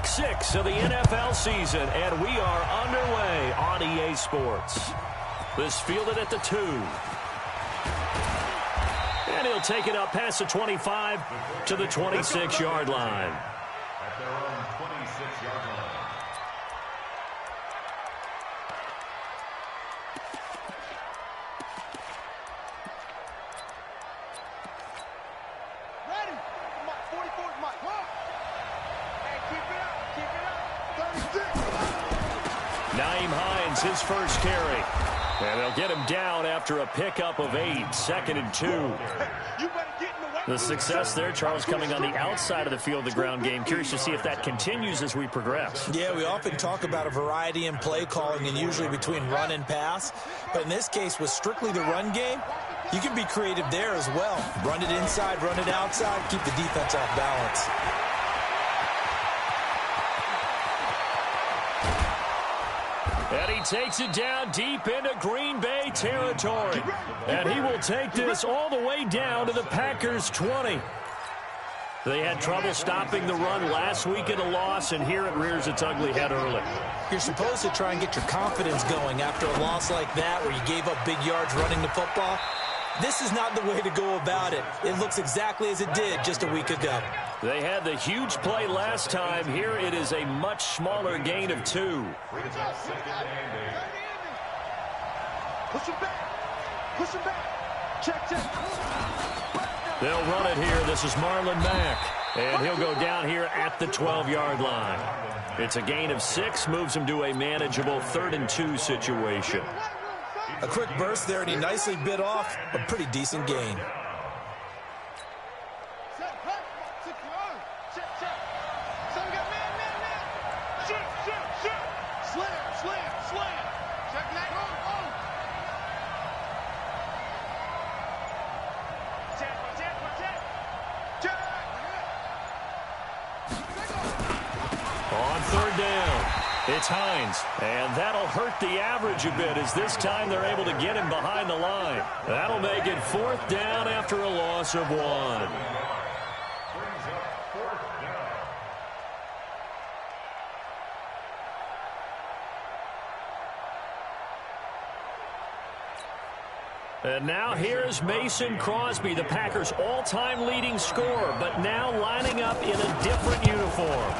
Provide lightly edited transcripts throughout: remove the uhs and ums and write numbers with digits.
Week 6 of the NFL season, and we are underway on EA Sports. This fielded at the 2. And he'll take it up past the 25 to the 26-yard line. At their own 26-yard line. His first carry. And they'll get him down after a pickup of 8, 2nd and 2. The success there, Charles, coming on the outside of the field, the ground game. Curious to see if that continues as we progress. Yeah, we often talk about a variety in play calling and usually between run and pass. But in this case, with strictly the run game, you can be creative there as well. Run it inside, run it outside, keep the defense off balance. And he takes it down deep into Green Bay territory. And he will take this all the way down to the Packers' 20. They had trouble stopping the run last week in a loss, and here it rears its ugly head early. You're supposed to try and get your confidence going after a loss like that where you gave up big yards running the football. This is not the way to go about it. It looks exactly as it did just a week ago. They had the huge play last time. Here it is a much smaller gain of 2. Push him back. Push him back. Check. They'll run it here. This is Marlon Mack. And he'll go down here at the 12-yard line. It's a gain of 6. Moves him to a manageable 3rd and 2 situation. A quick burst there, and he nicely bit off a pretty decent gain. On 3rd down. It's Hines, and that'll hurt the average a bit as this time they're able to get him behind the line. That'll make it 4th down after a loss of 1. And now here's Mason Crosby, the Packers' all-time leading scorer, but now lining up in a different uniform.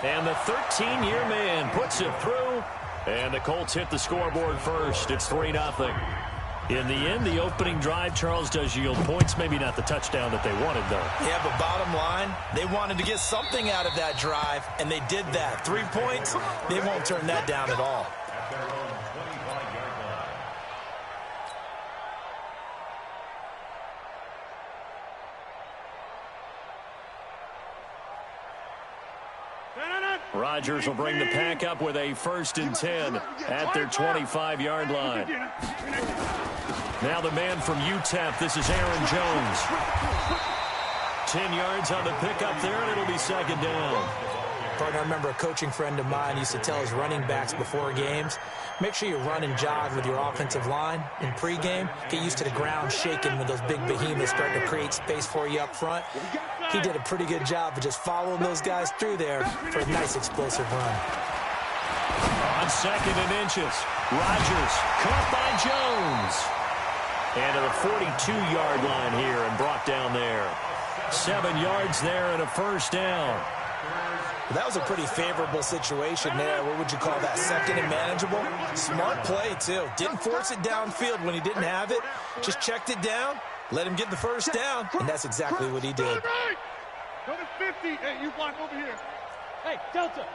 And the 13-year man puts it through, and the Colts hit the scoreboard first. It's 3-0. In the end, the opening drive, Charles, does yield points. Maybe not the touchdown that they wanted, though. Yeah, but bottom line, they wanted to get something out of that drive, and they did that. 3 points, they won't turn that down at all. Rodgers will bring the pack up with a 1st and 10 at their 25-yard line. Now the man from UTEP, this is Aaron Jones. 10 yards on the pickup there, and it'll be 2nd down. Partner, I remember a coaching friend of mine used to tell his running backs before games, make sure you run and jog with your offensive line in pregame. Get used to the ground shaking when those big behemoths start to create space for you up front. He did a pretty good job of just following those guys through there for a nice explosive run. On 2nd and inches, Rodgers caught by Jones. And to the 42-yard line here and brought down there. 7 yards there and a 1st down. That was a pretty favorable situation there. What would you call that? 2nd and manageable? Smart play, too. Didn't force it downfield when he didn't have it. Just checked it down, let him get the 1st down, and that's exactly what he did. Number 50. Hey, you block over here. Hey, Delta.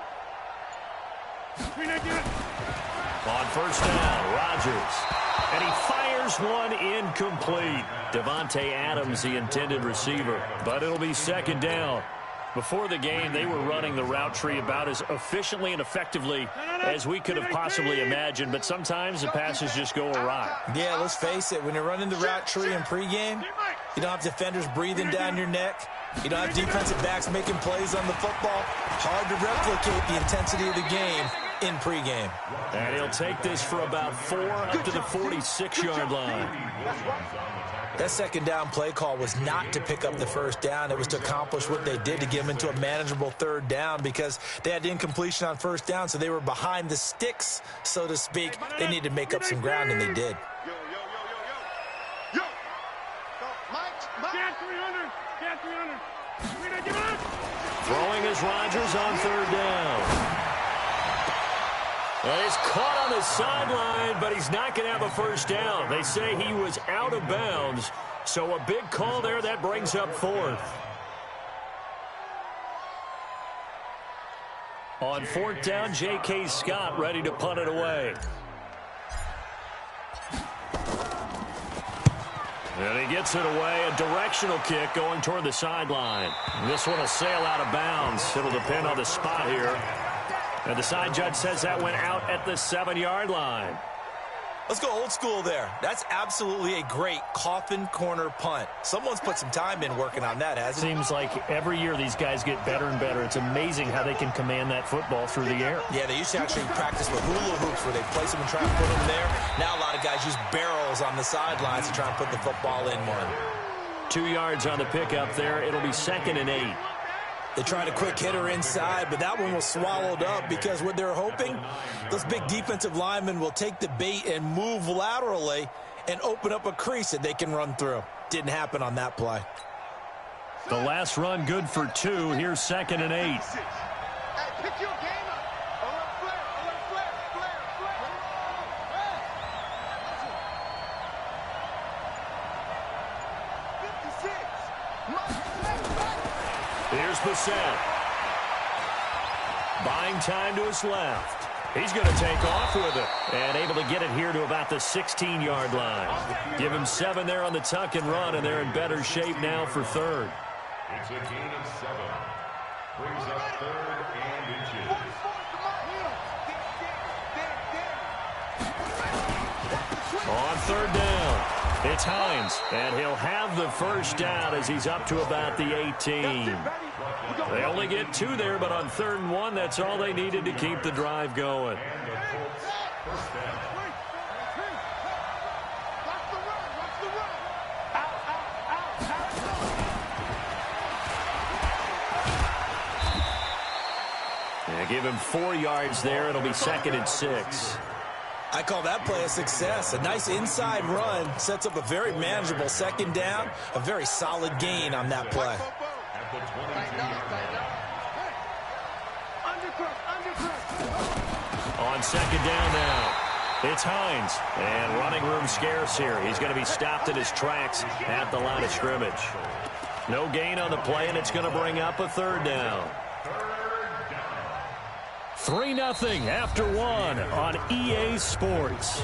On 1st down, Rodgers. And he fires one incomplete. Davante Adams, the intended receiver. But it'll be 2nd down. Before the game, they were running the route tree about as efficiently and effectively as we could have possibly imagined, but sometimes the passes just go awry. Yeah, let's face it. When you're running the route tree in pregame, you don't have defenders breathing down your neck. You don't have defensive backs making plays on the football. Hard to replicate the intensity of the game in pregame. And he'll take this for about 4 up to the 46-yard line. That second down play call was not to pick up the first down. It was to accomplish what they did, to get them into a manageable third down, because they had incompletion on first down, so they were behind the sticks, so to speak. They needed to make up some ground, and they did. Throwing is Rodgers on third down. Well, he's caught on the sideline, but he's not going to have a first down. They say he was out of bounds, so a big call there. That brings up fourth. On fourth down, J.K. Scott ready to punt it away. And he gets it away, a directional kick going toward the sideline. This one will sail out of bounds. It'll depend on the spot here. And the side judge says that went out at the 7-yard line. Let's go old school there. That's absolutely a great coffin corner punt. Someone's put some time in working on that, hasn't it? Seems like every year these guys get better and better. It's amazing how they can command that football through the air. Yeah, they used to actually practice with hula hoops where they place them and try to put them there. Now a lot of guys use barrels on the sidelines to try and put the football in one. 2 yards on the pickup there. It'll be 2nd and 8. They tried a quick hitter inside, but that one was swallowed up because what they're hoping, those big defensive linemen will take the bait and move laterally and open up a crease that they can run through. Didn't happen on that play. The last run good for 2. Here's 2nd and 8. Pick your game up. Here's Bissett. Buying time to his left. He's going to take off with it and able to get it here to about the 16-yard line. Give him 7 there on the tuck and run, and they're in better shape now for third. It's a gain of 7. Brings up 3rd and inches. On third down, it's Hines, and he'll have the first down as he's up to about the 18. They only get 2 there, but on 3rd and 1, that's all they needed to keep the drive going. And the Colts first down. Yeah, give him 4 yards there. It'll be 2nd and 6. I call that play a success. A nice inside run sets up a very manageable second down. A very solid gain on that play. At the 22-yard line. On second down now, it's Hines. And running room scarce here. He's going to be stopped in his tracks at the line of scrimmage. No gain on the play, and it's going to bring up a 3rd down. 3-0 after 1 on EA Sports.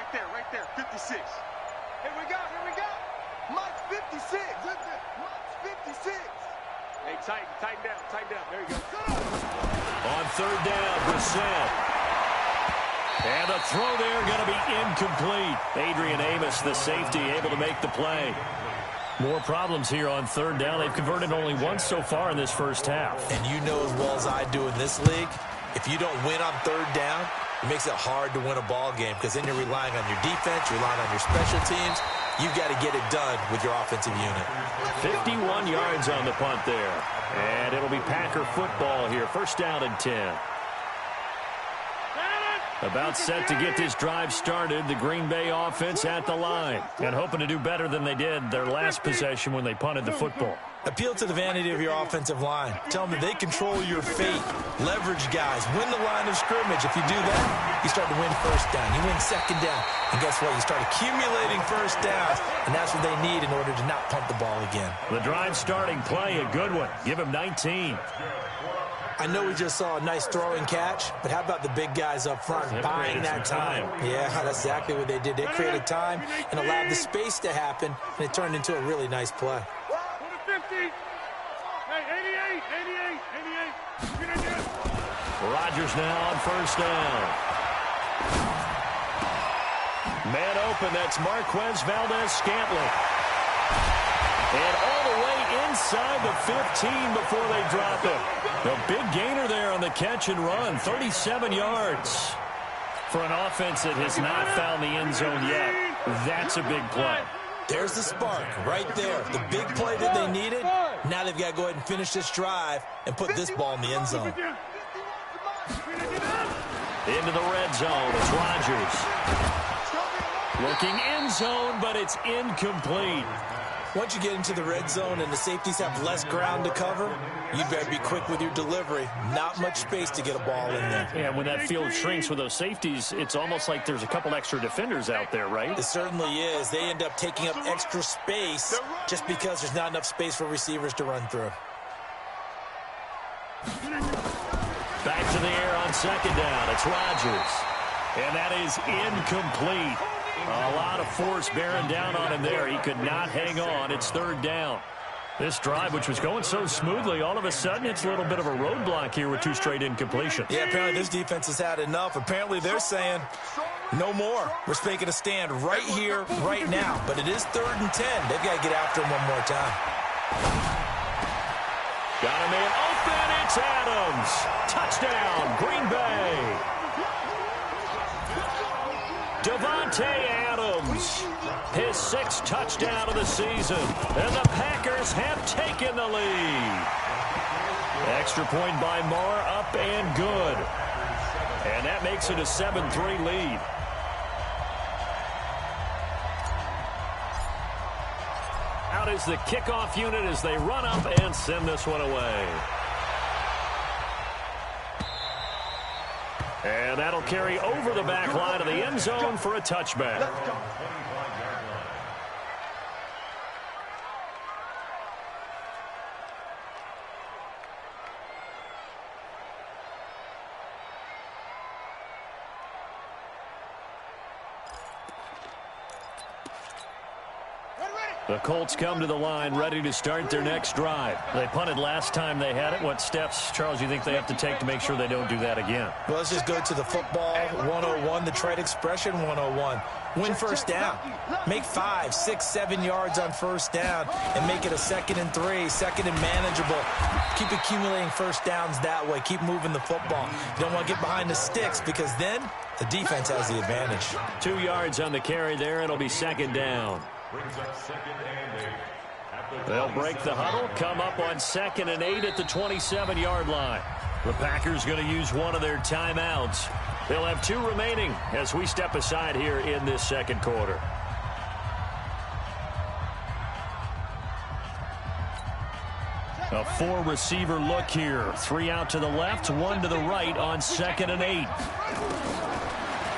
Right there, 56. Here we go. Mike's 56. Mike's 56. Hey, tighten down. There you go. On 3rd down, Brissett. And the throw there going to be incomplete. Adrian Amos, the safety, able to make the play. More problems here on 3rd down. They've converted only once so far in this first half. And you know as well as I do in this league, if you don't win on 3rd down, it makes it hard to win a ball game because then you're relying on your defense, you're relying on your special teams. You've got to get it done with your offensive unit. 51 yards on the punt there. And it'll be Packer football here. 1st down and 10. About set to get this drive started. The Green Bay offense at the line. And hoping to do better than they did their last possession when they punted the football. Appeal to the vanity of your offensive line. Tell them that they control your fate. Leverage guys. Win the line of scrimmage. If you do that, you start to win 1st down. You win 2nd down. And guess what? You start accumulating 1st downs. And that's what they need in order to not punt the ball again. The drive starting play, a good one. Give him 19. I know we just saw a nice throwing catch, but how about the big guys up front buying that time? Yeah, that's exactly what they did. They created time and allowed the space to happen, and it turned into a really nice play. 50. Hey, 88. Rodgers now on first down. Man open, that's Marquez Valdez-Scantling. And all the way inside the 15 before they drop him. The big gainer there on the catch and run, 37 yards. For an offense that has not found the end zone yet, that's a big play. There's the spark right there. The big play that they needed. Now they've got to go ahead and finish this drive and put this ball in the end zone. Into the red zone, it's Rodgers. Looking end zone, but it's incomplete. Once you get into the red zone and the safeties have less ground to cover, you better be quick with your delivery. Not much space to get a ball in there. Yeah, when that field shrinks with those safeties, it's almost like there's a couple extra defenders out there, right? It certainly is. They end up taking up extra space just because there's not enough space for receivers to run through. Back to the air on second down. It's Rodgers. And that is incomplete. A lot of force bearing down on him there. He could not hang on. It's third down. This drive, which was going so smoothly, all of a sudden it's a little bit of a roadblock here with two straight incompletions. Yeah, apparently this defense has had enough. Apparently they're saying, no more. We're making a stand right here, right now. But it is 3rd and 10. They've got to get after him one more time. Got a man open. It's Adams. Touchdown, Green Bay. Devontae Adams, his 6th touchdown of the season, and the Packers have taken the lead. Extra point by Marr, up and good. And that makes it a 7-3 lead. Out is the kickoff unit as they run up and send this one away. And that'll carry over the back line of the end zone for a touchback. The Colts come to the line ready to start their next drive. They punted last time they had it. What steps, Charles, you think they have to take to make sure they don't do that again? Well, let's just go to the football 101, the trade expression 101. Win first down. Make 5, 6, 7 yards on first down and make it a 2nd and 3, 2nd and manageable. Keep accumulating first downs that way. Keep moving the football. You don't want to get behind the sticks because then the defense has the advantage. 2 yards on the carry there. It'll be 2nd down. They'll break the huddle, come up on 2nd and 8 at the 27-yard line. The Packers going to use one of their timeouts. They'll have 2 remaining as we step aside here in this 2nd quarter. A 4-receiver look here. 3 out to the left, 1 to the right on 2nd and 8.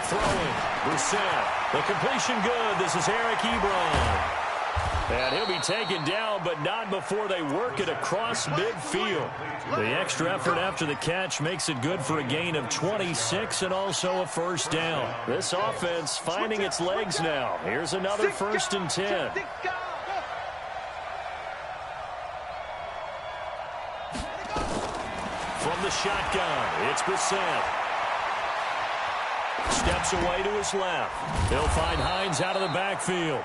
Throwing, Brissett. The completion good. This is Eric Ebron. And he'll be taken down, but not before they work it across midfield. The extra effort after the catch makes it good for a gain of 26 and also a first down. This offense finding its legs now. Here's another 1st and 10. From the shotgun, it's Brissett. Steps away to his left. He'll find Hines out of the backfield.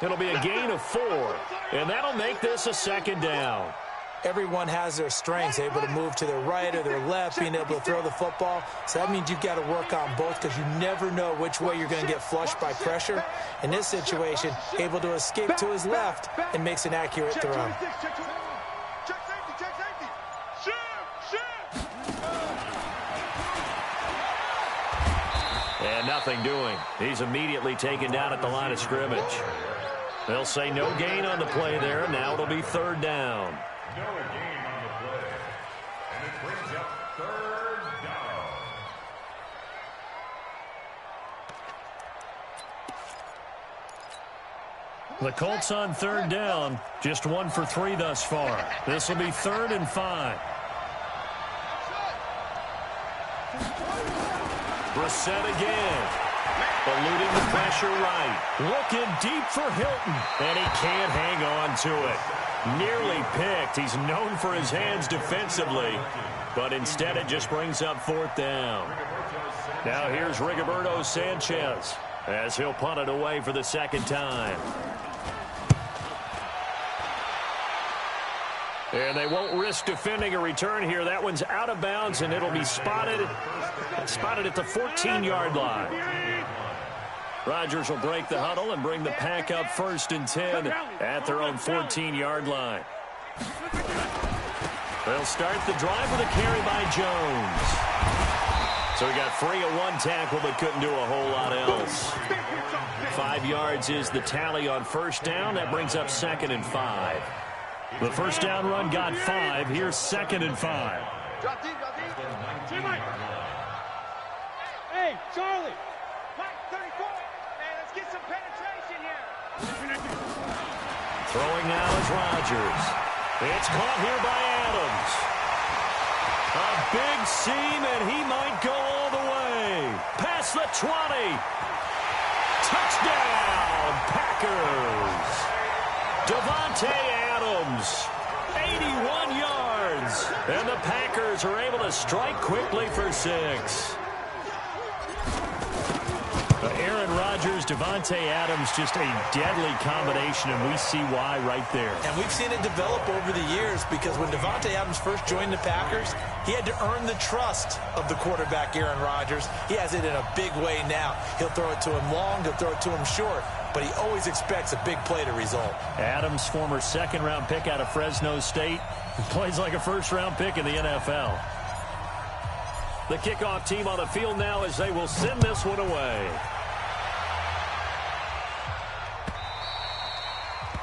It'll be a gain of 4, and that'll make this a 2nd down. Everyone has their strengths, able to move to their right or their left, being able to throw the football. So that means you've got to work on both because you never know which way you're going to get flushed by pressure. In this situation, able to escape to his left and makes an accurate throw. And nothing doing. He's immediately taken down at the line of scrimmage. They'll say no gain on the play there. Now it'll be 3rd down. No gain on the play. And it brings up 3rd down. The Colts on 3rd down. Just 1 for 3 thus far. This will be 3rd and 5. Brissett again. Eluding the pressure right. Looking deep for Hilton. And he can't hang on to it. Nearly picked. He's known for his hands defensively. But instead it just brings up 4th down. Now here's Rigoberto Sanchez as he'll punt it away for the 2nd time. And they won't risk defending a return here. That one's out of bounds, and it'll be spotted at the 14-yard line. Rodgers will break the huddle and bring the pack up 1st and 10 at their own 14-yard line. They'll start the drive with a carry by Jones. So he got free of 1 tackle but couldn't do a whole lot else. 5 yards is the tally on 1st down. That brings up 2nd and 5. The 1st down run got 5. Here's 2nd and 5. Hey, Charlie. Mike 34. Hey, let's get some penetration here. Throwing now is Rodgers. It's caught here by Adams. A big seam, and he might go all the way. Past the 20. Touchdown, Packers. Davante Adams, 81 yards. And the Packers are able to strike quickly for 6. Aaron Rodgers, Davante Adams, just a deadly combination, and we see why right there. And we've seen it develop over the years because when Davante Adams first joined the Packers, he had to earn the trust of the quarterback, Aaron Rodgers. He has it in a big way now. He'll throw it to him long, he'll throw it to him short, but he always expects a big play to result. Adams, former 2nd-round pick out of Fresno State, plays like a 1st-round pick in the NFL. The kickoff team on the field now as they will send this one away.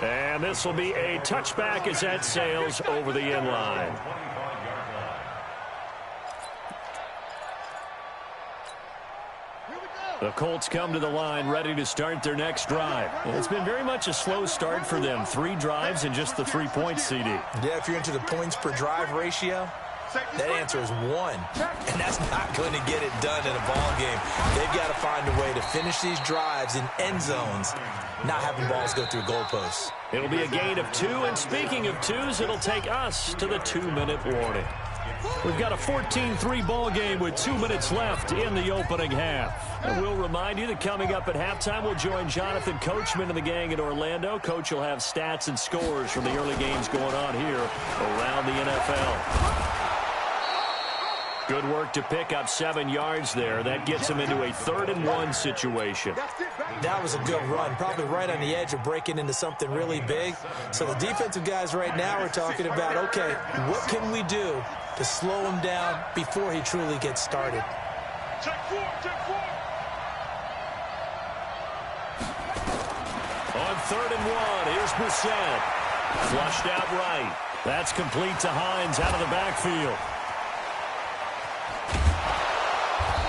And this will be a touchback as that sails over the end line. The Colts come to the line ready to start their next drive. It's been very much a slow start for them. 3 drives and just the 3 points, CD. Yeah, if you're into the points per drive ratio, that answer is 1. And that's not going to get it done in a ball game. They've got to find a way to finish these drives in end zones, not having balls go through goalposts. It'll be a gain of 2, and speaking of 2s, it'll take us to the 2-minute warning. We've got a 14-3 ball game with 2 minutes left in the opening half. And we'll remind you that coming up at halftime, we'll join Jonathan Coachman and the gang in Orlando. Coach will have stats and scores from the early games going on here around the NFL. Good work to pick up 7 yards there. That gets him into a 3rd and 1 situation. That was a good run, probably right on the edge of breaking into something really big. So the defensive guys right now are talking about, okay, what can we do to slow him down before he truly gets started? Check 4, check 4. On 3rd and 1, here's Brissett. Flushed out right. That's complete to Hines out of the backfield.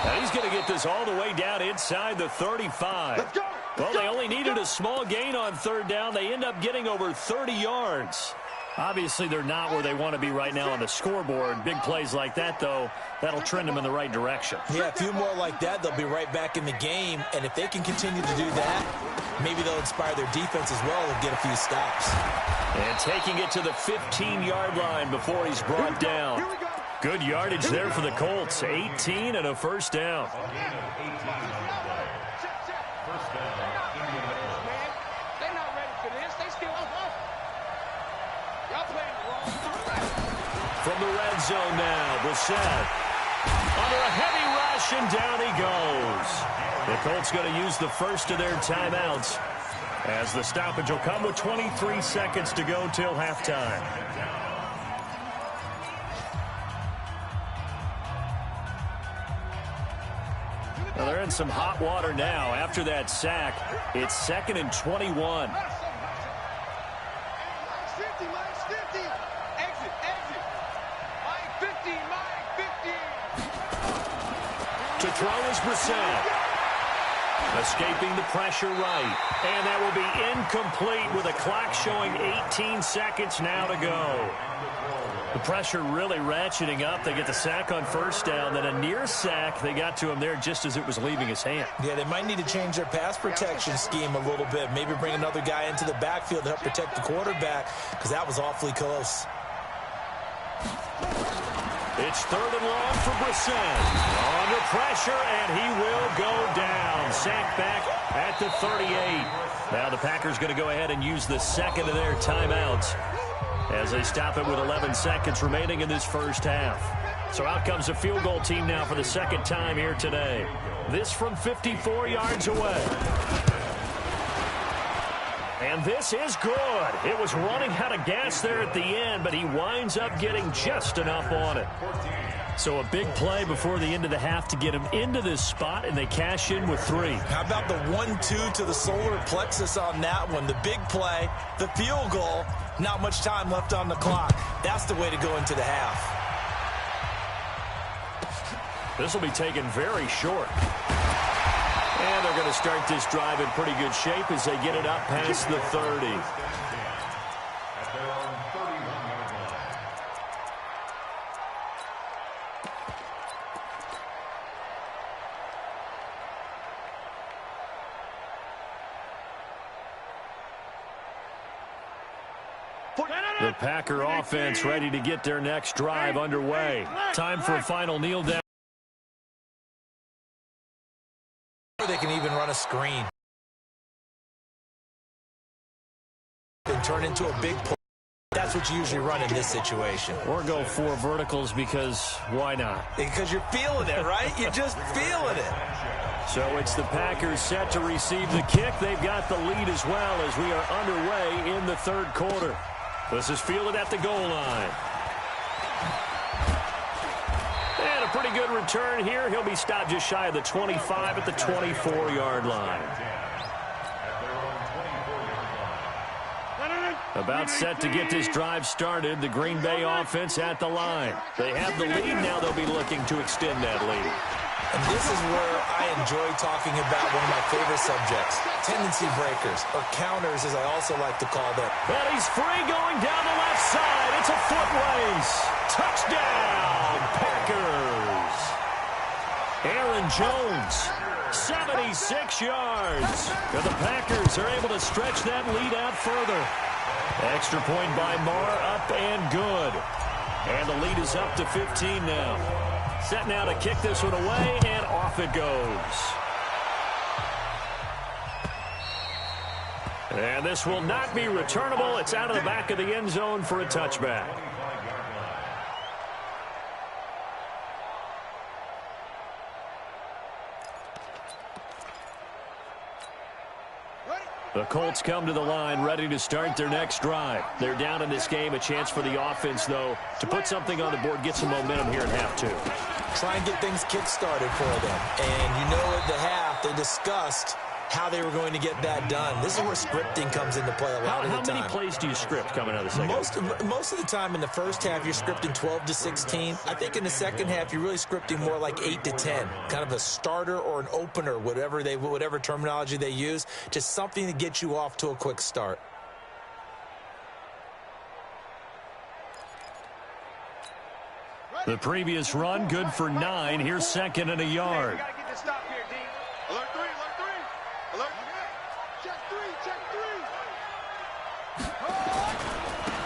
Now he's going to get this all the way down inside the 35. Let's go. Well, they only needed a small gain on 3rd down. They end up getting over 30 yards. Obviously, they're not where they want to be right now on the scoreboard. Big plays like that, though, that'll trend them in the right direction. Yeah, a few more like that, they'll be right back in the game. And if they can continue to do that, maybe they'll inspire their defense as well and get a few stops. And taking it to the 15-yard line before he's brought down. Good yardage there for the Colts. 18 and a 1st down. From the red zone now, Brissett. Under a heavy rush, and down he goes. The Colts going to use the first of their timeouts as the stoppage will come with 23 seconds to go till halftime. Well, they're in some hot water now. After that sack, it's 2nd and 21. To throw is Brissett. Escaping the pressure right. And that will be incomplete with a clock showing 18 seconds now to go. The pressure really ratcheting up. They get the sack on first down, then a near sack. They got to him there just as it was leaving his hand. Yeah, they might need to change their pass protection scheme a little bit. Maybe bring another guy into the backfield to help protect the quarterback, because that was awfully close. It's 3rd and long for Brissett. Under pressure, and he will go down. Sacked back at the 38. Now the Packers going to go ahead and use the second of their timeouts as they stop it with 11 seconds remaining in this first half. So out comes a field goal team now for the second time here today. This from 54 yards away. And this is good. It was running out of gas there at the end, but he winds up getting just enough on it. So a big play before the end of the half to get him into this spot, and they cash in with 3. How about the 1-2 to the solar plexus on that one? The big play, the field goal, not much time left on the clock. That's the way to go into the half. This will be taken very short. And they're going to start this drive in pretty good shape as they get it up past the 30. The Packer offense ready to get their next drive underway. Time for a final kneel down. They can even run a screen and turn into a big play. That's what you usually run in this situation. Or go 4 verticals, because why not? Because you're feeling it, right? You're just feeling it. So it's the Packers set to receive the kick. They've got the lead as well as we are underway in the 3rd quarter. This is fielded at the goal line. And a pretty good return here. He'll be stopped just shy of the 25 at the 24-yard line. About set to get this drive started. The Green Bay offense at the line. They have the lead. Now they'll be looking to extend that lead. And this is where I enjoy talking about one of my favorite subjects, tendency breakers, or counters as I also like to call them. And he's free going down the left side. It's a foot race. Touchdown, Packers. Aaron Jones, 76 yards. And the Packers are able to stretch that lead out further. Extra point by Marr, up and good. And the lead is up to 15 now. Set now to kick this one away, and off it goes. And this will not be returnable. It's out of the back of the end zone for a touchback. The Colts come to the line ready to start their next drive. They're down in this game. A chance for the offense, though, to put something on the board, get some momentum here at half 2. Try and get things kick-started for them. And you know at the half, they discussed how they were going to get that done. This is where scripting comes into play a lot of the time. How many plays do you script coming out of the second half? Most of the time in the first half, you're scripting 12 to 16. I think in the second half, you're really scripting more like 8 to 10. Kind of a starter or an opener, whatever terminology they use. Just something to get you off to a quick start. The previous run, good for 9. Here's 2nd and a yard.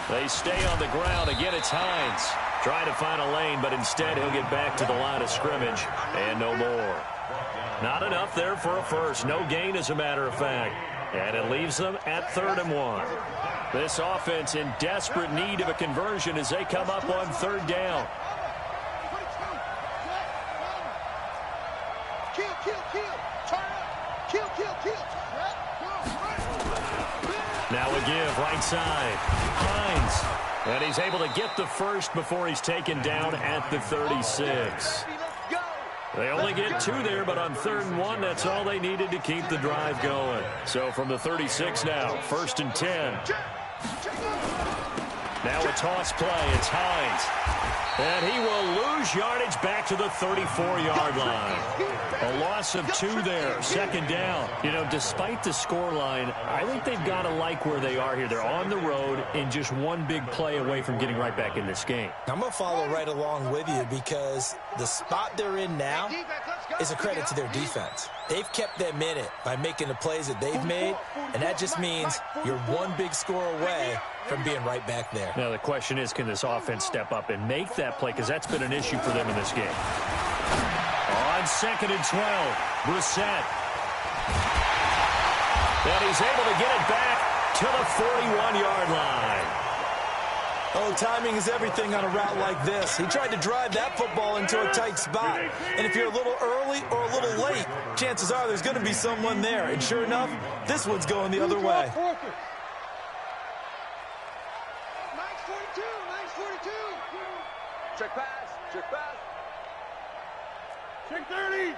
They stay on the ground. Again, it's Hines. Trying to find a lane, but instead he'll get back to the line of scrimmage. And no more. Not enough there for a first. No gain, as a matter of fact. And it leaves them at 3rd and 1. This offense in desperate need of a conversion as they come up on 3rd down. Now a give, right side. Hines. And he's able to get the first before he's taken down at the 36. They only get 2 there, but on 3rd and 1, that's all they needed to keep the drive going. So from the 36 now, 1st and 10. Now a toss play. It's Hines. And he will lose yardage back to the 34-yard line. A loss of 2 there. Second down. You know, despite the scoreline, I think they've got to like where they are here. They're on the road and just one big play away from getting right back in this game. I'm going to follow right along with you because the spot they're in now is a credit to their defense. They've kept them in it by making the plays that they've made, and that just means you're one big score away from being right back there. Now the question is, can this offense step up and make that play? Because that's been an issue for them in this game. On 2nd and 12, Brissett. And he's able to get it back to the 41-yard line. Oh, timing is everything on a route like this. He tried to drive that football into a tight spot. And if you're a little early or a little late, chances are there's going to be someone there. And sure enough, this one's going the other way. Check pass. Check pass. Check 30.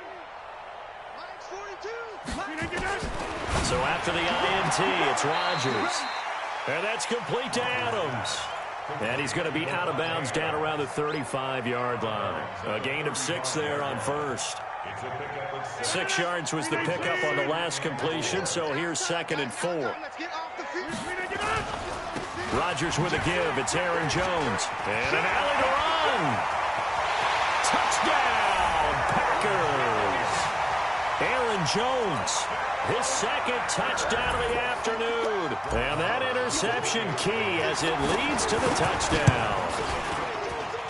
So after the INT, it's Rodgers. And that's complete to Adams. And he's going to be out of bounds down around the 35-yard line. A gain of 6 there on first. 6 yards was the pickup on the last completion, so here's 2nd and 4. Rodgers with a give. It's Aaron Jones. And an alley to run. Touchdown, Packers. Aaron Jones, his 2nd touchdown of the afternoon. And that interception key as it leads to the touchdown.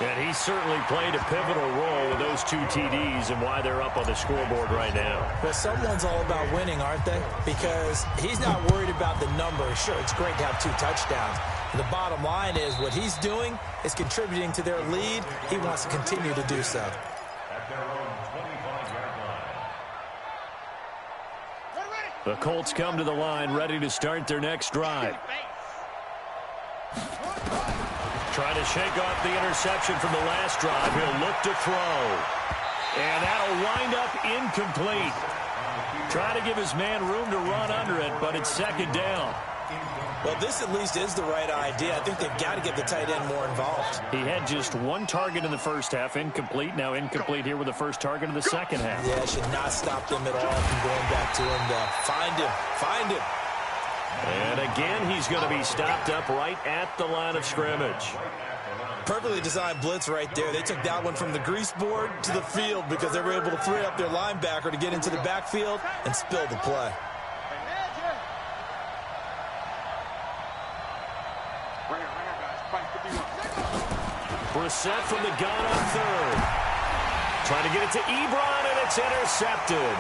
And he certainly played a pivotal role with those 2 TDs and why they're up on the scoreboard right now. Well, someone's all about winning, aren't they? Because he's not worried about the number. Sure, it's great to have 2 touchdowns. The bottom line is what he's doing is contributing to their lead. He wants to continue to do so. The Colts come to the line ready to start their next drive. Trying to shake off the interception from the last drive. He'll look to throw. And that'll wind up incomplete. Trying to give his man room to run under it, but it's 2nd down. Well, this at least is the right idea. I think they've got to get the tight end more involved. He had just 1 target in the first half, incomplete. Now incomplete here with the first target of the second half. Yeah, it should not stop them at all from going back to him to find him. And again, he's going to be stopped up right at the line of scrimmage. Perfectly designed blitz right there. They took that one from the grease board to the field because they were able to free up their linebacker to get into the backfield and spill the play. Brissett from the gun on 3rd. Trying to get it to Ebron, and it's intercepted.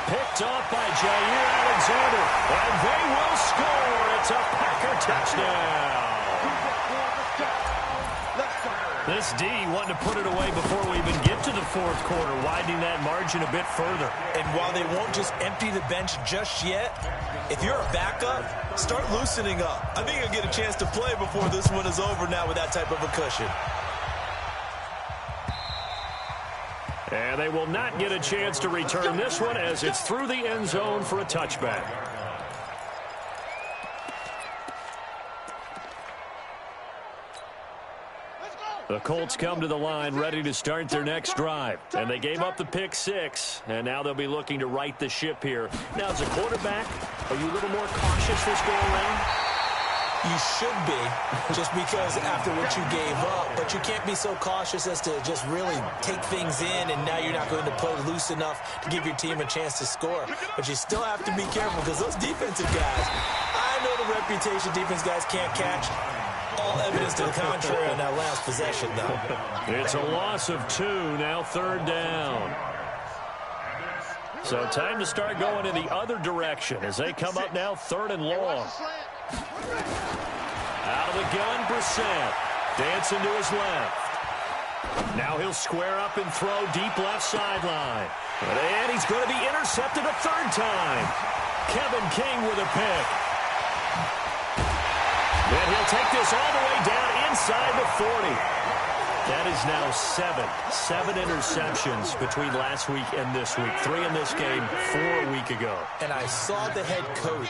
Picked off by Jair Alexander, and they will score. It's a Packer touchdown. This D wanting to put it away before we even get to the 4th quarter, widening that margin a bit further. And while they won't just empty the bench just yet, if you're a backup, start loosening up. I think you'll get a chance to play before this one is over now with that type of a cushion. And they will not get a chance to return this one as it's through the end zone for a touchback. The Colts come to the line ready to start their next drive. And they gave up the pick 6, and now they'll be looking to right the ship here. Now, as a quarterback, are you a little more cautious this go around? You should be, just because after what you gave up. But you can't be so cautious as to just really take things in, and now you're not going to play loose enough to give your team a chance to score. But you still have to be careful because those defensive guys, I know the reputation defense guys can't catch. All evidence to the contrary on that last possession, though. It's a loss of 2, now 3rd down. So time to start going in the other direction as they come up now 3rd and long. Out of the gun, Brissett. Dancing to his left. Now he'll square up and throw deep left sideline. And he's going to be intercepted a 3rd time. Kevin King with a pick. And he'll take this all the way down inside the 40. That is now seven interceptions between last week and this week. 3 in this game, 4 a week ago. And I saw the head coach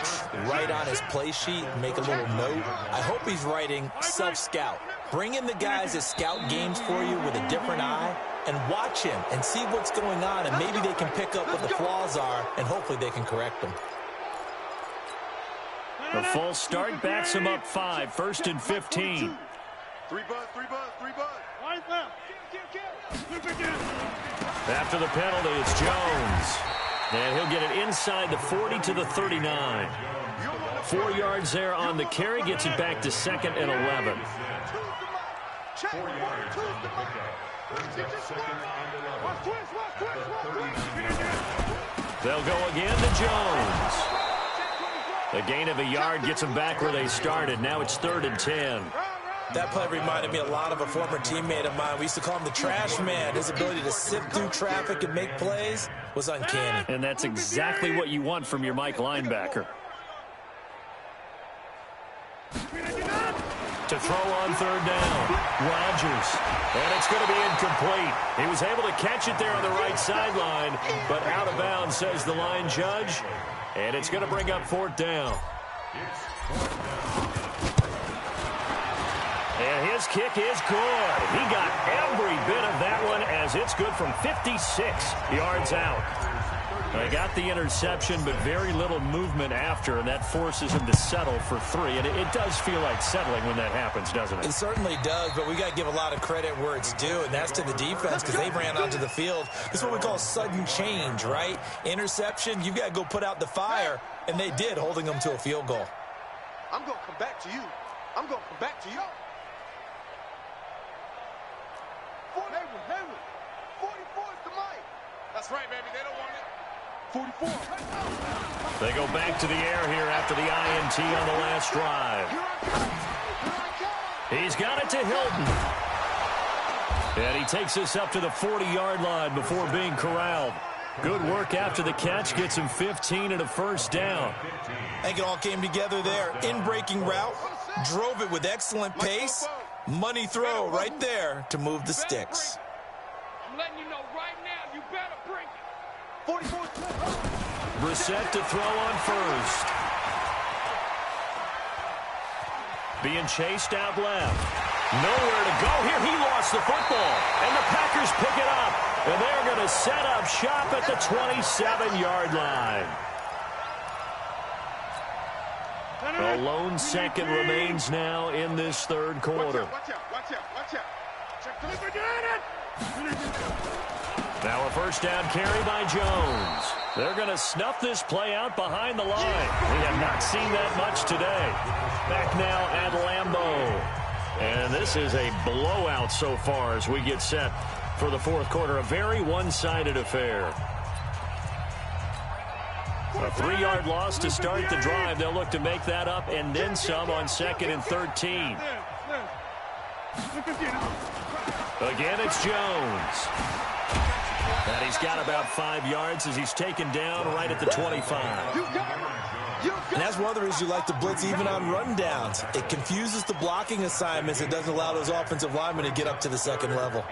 write on his play sheet, make a little note. I hope he's writing self-scout. Bring in the guys that scout games for you with a different eye and watch him and see what's going on, and maybe they can pick up what the flaws are, and hopefully they can correct them. The false start backs him up 5, 1st and 15. 3 bud. After the penalty, it's Jones. And he'll get it inside the 40 to the 39. 4 yards there on the carry, gets it back to 2nd and 11. 4 yards on the pickup. Brings up 2nd and 11. They'll go again to Jones. A gain of a yard gets them back where they started. Now it's 3rd and 10. That play reminded me a lot of a former teammate of mine. We used to call him the trash man. His ability to sift through traffic and make plays was uncanny. And that's exactly what you want from your Mike linebacker. To throw on 3rd down, Rodgers. And it's going to be incomplete. He was able to catch it there on the right sideline, but out of bounds, says the line judge. And it's going to bring up 4th down. And his kick is good. He got every bit of that one as it's good from 56 yards out. They got the interception, but very little movement after, and that forces him to settle for 3. And it does feel like settling when that happens, doesn't it? It certainly does, but we got to give a lot of credit where it's due, and that's to the defense because they ran onto the field. This is what we call sudden change, right? Interception, you've got to go put out the fire, and they did, holding them to a field goal. I'm going to come back to you. I'm going to come back to you. 44 is the mic. That's right, baby. They don't want it. 44. They go back to the air here after the INT on the last drive. He's got it to Hilton. And he takes us up to the 40-yard line before being corralled. Good work after the catch. Gets him 15 and a 1st down. I think it all came together there. In-breaking route. Drove it with excellent pace. Money throw right there to move the sticks. I'm letting you know right now, you better bring it. 44. Brissett to throw on 1st. Being chased out left. Nowhere to go here. He lost the football. And the Packers pick it up. And they're going to set up shop at the 27-yard line. A lone second remains now in this 3rd quarter. Watch out. Now a 1st down carry by Jones. They're going to snuff this play out behind the line. We have not seen that much today. Back now at Lambeau. And this is a blowout so far as we get set for the 4th quarter. A very one-sided affair. A 3-yard loss to start the drive. They'll look to make that up and then some on 2nd and 13. Again, it's Jones. And he's got about 5 yards as he's taken down right at the 25. And that's one of the reasons you like to blitz even on rundowns. It confuses the blocking assignments. It doesn't allow those offensive linemen to get up to the 2nd level.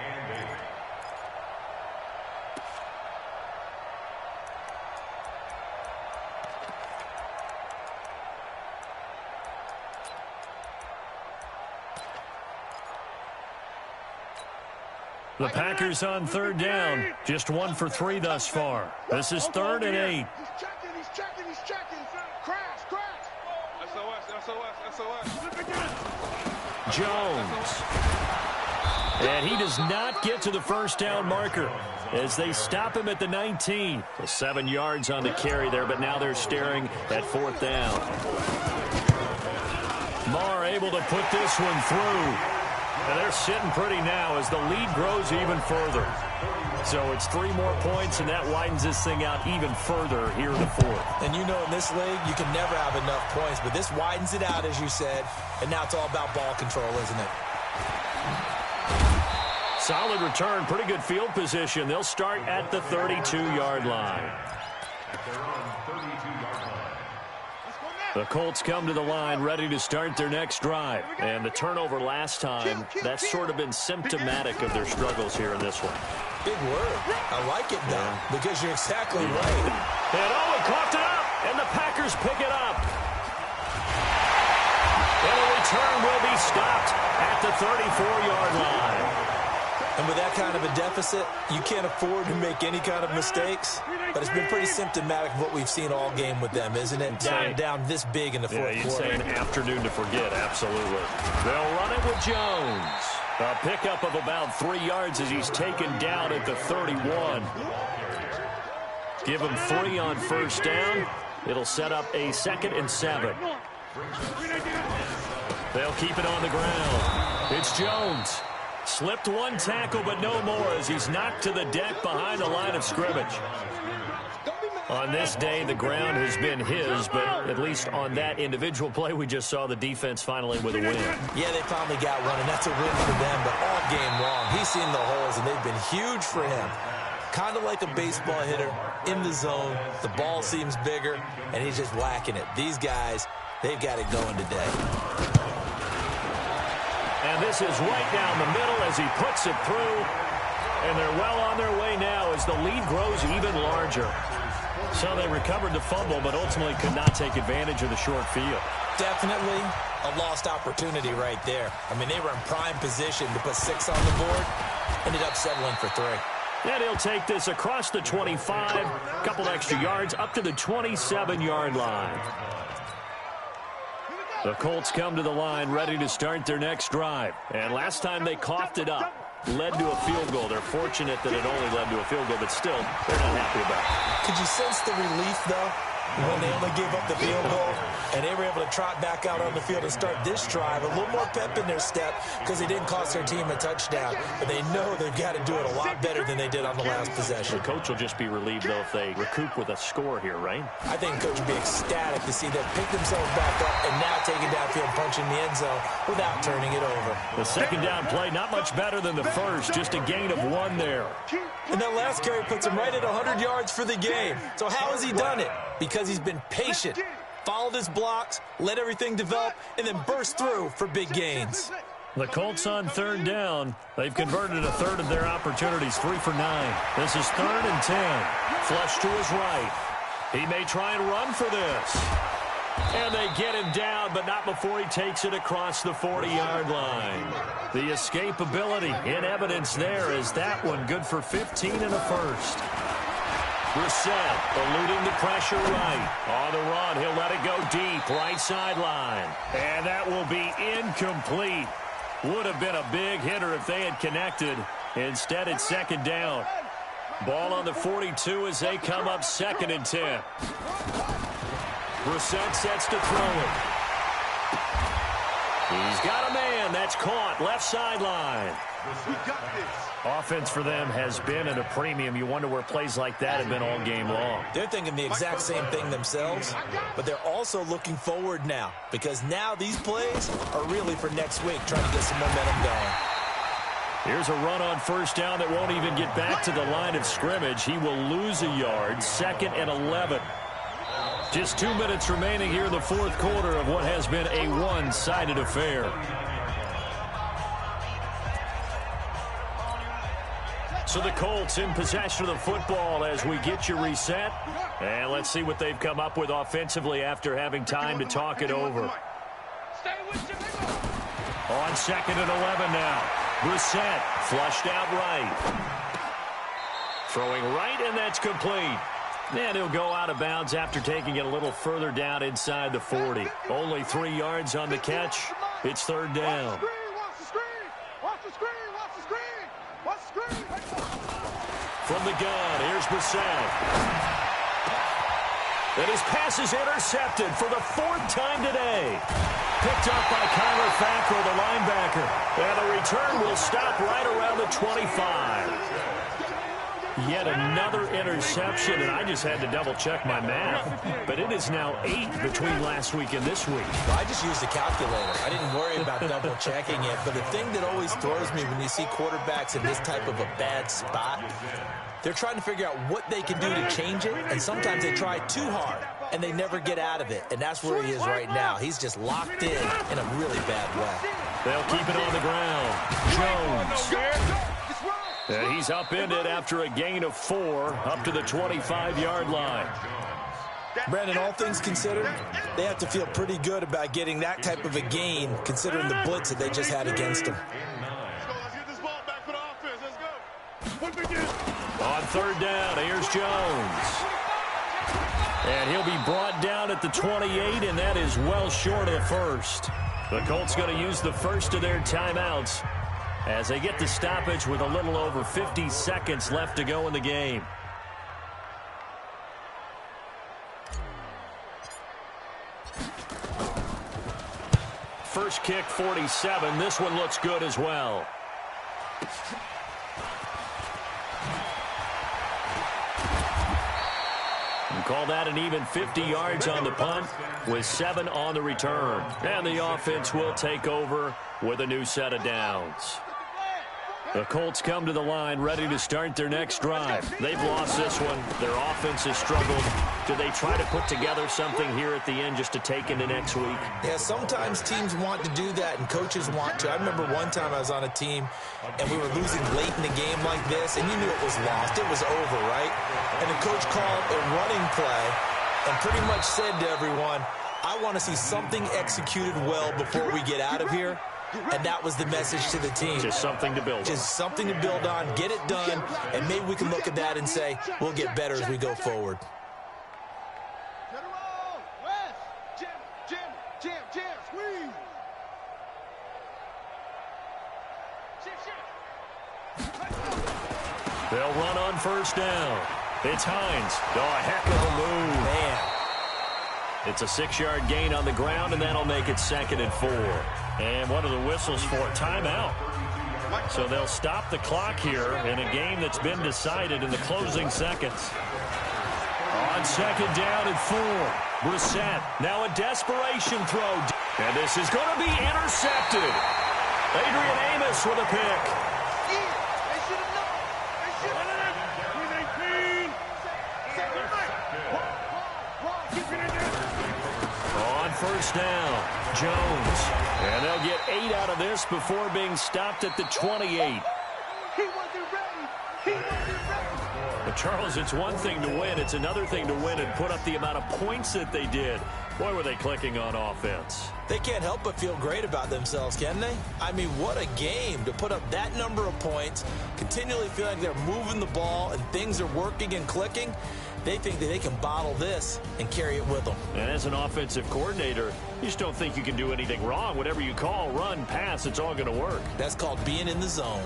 The Packers on 3rd down. Just 1 for 3 thus far. This is 3rd and 8. He's checking. Crash. SOS. Jones. And he does not get to the 1st down marker as they stop him at the 19. 7 yards on the carry there, but now they're staring at 4th down. Marr able to put this one through. And they're sitting pretty now as the lead grows even further. So it's 3 more points, and that widens this thing out even further here in the 4th. And you know in this league, you can never have enough points, but this widens it out, as you said, and now it's all about ball control, isn't it? Solid return, pretty good field position. They'll start at the 32-yard line. The Colts come to the line ready to start their next drive. And the turnover last time, that's sort of been symptomatic of their struggles here in this one. Big word. I like it, though, because you're exactly right. And he coughed it up, and the Packers pick it up. And a return will be stopped at the 34-yard line. And with that kind of a deficit, you can't afford to make any kind of mistakes. But it's been pretty symptomatic of what we've seen all game with them, isn't it? Down this big in the fourth quarter. You'd say an afternoon to forget, absolutely. They'll run it with Jones. A pickup of about 3 yards as he's taken down at the 31. Give him 3 on first down. It'll set up a 2nd and 7. They'll keep it on the ground. It's Jones. Slipped one tackle, but no more as he's knocked to the deck behind the line of scrimmage. On this day, the ground has been his, but at least on that individual play, we just saw the defense finally with a win. Yeah, they finally got one, and that's a win for them, but all game long, he's seen the holes, and they've been huge for him. Kind of like a baseball hitter in the zone. The ball seems bigger, and he's just whacking it. These guys, they've got it going today. And this is right down the middle as he puts it through. And they're well on their way now as the lead grows even larger. So they recovered the fumble, but ultimately could not take advantage of the short field. Definitely a lost opportunity right there. I mean, they were in prime position to put 6 on the board. Ended up settling for 3. And he'll take this across the 25, a couple extra yards, up to the 27-yard line. The Colts come to the line ready to start their next drive. And last time they coughed it up, led to a field goal. They're fortunate that it only led to a field goal, but still, they're not happy about it. Could you sense the relief, though, when they only gave up the field goal and they were able to trot back out on the field and start this drive? A little more pep in their step because they didn't cost their team a touchdown, but they know they've got to do it a lot better than they did on the last possession. The coach will just be relieved, though, if they recoup with a score here, right? I think the coach will be ecstatic to see them pick themselves back up and now take it downfield, punching the end zone without turning it over. The second down play, not much better than the first, just a gain of 1 there. And that last carry puts him right at 100 yards for the game. So how has he done it? Because he's been patient, followed his blocks, let everything develop, and then burst through for big gains. The Colts on third down. They've converted a third of their opportunities, 3 for 9. This is 3rd and 10. Flush to his right. He may try and run for this. And they get him down, but not before he takes it across the 40-yard line. The escapability in evidence there is that one good for 15 and a first. Brissett eluding the pressure right. On the run, he'll let it go deep, right sideline. And that will be incomplete. Would have been a big hitter if they had connected. Instead, it's 2nd down. Ball on the 42 as they come up 2nd and 10. Brissett sets to throw it. He's got a man. That's caught. Left sideline. We got this. Offense for them has been at a premium. You wonder where plays like that have been all game long. They're thinking the exact same thing themselves, but they're also looking forward now because now these plays are really for next week, trying to get some momentum going. Here's a run on first down that won't even get back to the line of scrimmage. He will lose a yard. 2nd and 11. Just 2 minutes remaining here in the fourth quarter of what has been a one-sided affair. So the Colts in possession of the football as we get you reset. And let's see what they've come up with offensively after having time to talk it over. On 2nd and 11 now. Brissett flushed out right. Throwing right, and that's complete. And he'll go out of bounds after taking it a little further down inside the 40. Only 3 yards on the catch. It's 3rd down. From the gun, here's Brissett. And his pass is intercepted for the 4th time today. Picked up by Kyler Fackrell, the linebacker. And the return will stop right around the 25. Yet another interception, and I just had to double-check my math. But it is now 8 between last week and this week. Well, I just used a calculator. I didn't worry about double-checking it. But the thing that always throws me when you see quarterbacks in this type of a bad spot, they're trying to figure out what they can do to change it, and sometimes they try too hard. and they never get out of it. And that's where he is right now. He's just locked in a really bad way. They'll keep it on the ground. Jones. And he's upended after a gain of 4 up to the 25-yard line. Brandon, all things considered, they have to feel pretty good about getting that type of a gain considering the blitz that they just had against them. Let's get this ball back for the offense. Let's go. On third down, here's Jones. And he'll be brought down at the 28, and that is well short of the first. The Colts going to use the first of their timeouts as they get the stoppage with a little over 50 seconds left to go in the game. First kick, 47. This one looks good as well. And call that an even 50 yards on the punt with 7 on the return. And the offense will take over with a new set of downs. The Colts come to the line ready to start their next drive. They've lost this one. Their offense has struggled. Do they try to put together something here at the end just to take into next week? Yeah, sometimes teams want to do that and coaches want to. I remember one time I was on a team and we were losing late in the game like this, and you knew it was lost. It was over, right? And the coach called a running play and pretty much said to everyone, I want to see something executed well before we get out of here. And that was the message to the team. Just something to build on. Just something to build on, get it done, and maybe we can look at that and say, we'll get better as we go forward. They'll run on first down. It's Hines. Oh, a heck of a move. Man. It's a 6-yard gain on the ground, and that'll make it 2nd and 4. And what are the whistles for? Timeout. So they'll stop the clock here in a game that's been decided in the closing seconds. On 2nd down and 4. Brissett. Now a desperation throw. And this is going to be intercepted. Adrian Amos with a pick. First down, Jones. And they'll get 8 out of this before being stopped at the 28. He wasn't ready. He wasn't ready. But Charles, it's one thing to win. It's another thing to win and put up the amount of points that they did. Boy, were they clicking on offense. They can't help but feel great about themselves, can they? I mean, what a game to put up that number of points, continually feel like they're moving the ball and things are working and clicking. They think that they can bottle this and carry it with them. And as an offensive coordinator, you just don't think you can do anything wrong. Whatever you call, run, pass, it's all going to work. That's called being in the zone.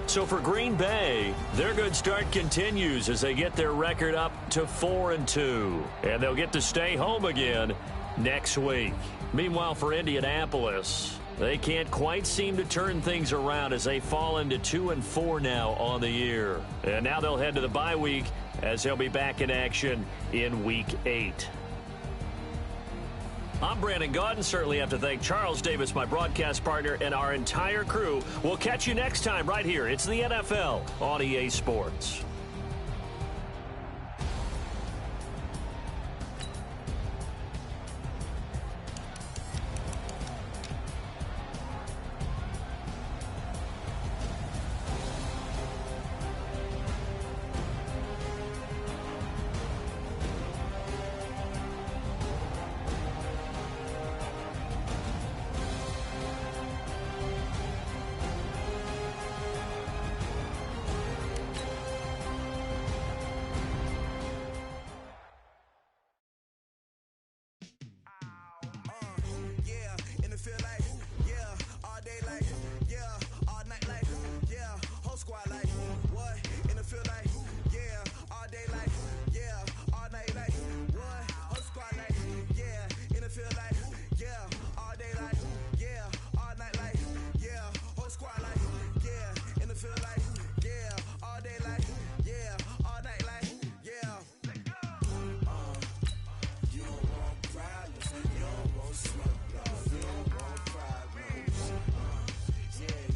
So for Green Bay, their good start continues as they get their record up to 4-2. And they'll get to stay home again next week. Meanwhile, for Indianapolis, they can't quite seem to turn things around as they fall into 2-4 now on the year. And now they'll head to the bye week as they'll be back in action in Week 8. I'm Brandon Gaudin. Certainly have to thank Charles Davis, my broadcast partner, and our entire crew. We'll catch you next time right here. It's the NFL on EA Sports.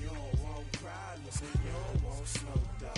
You don't want problems, you don't want smoke, though.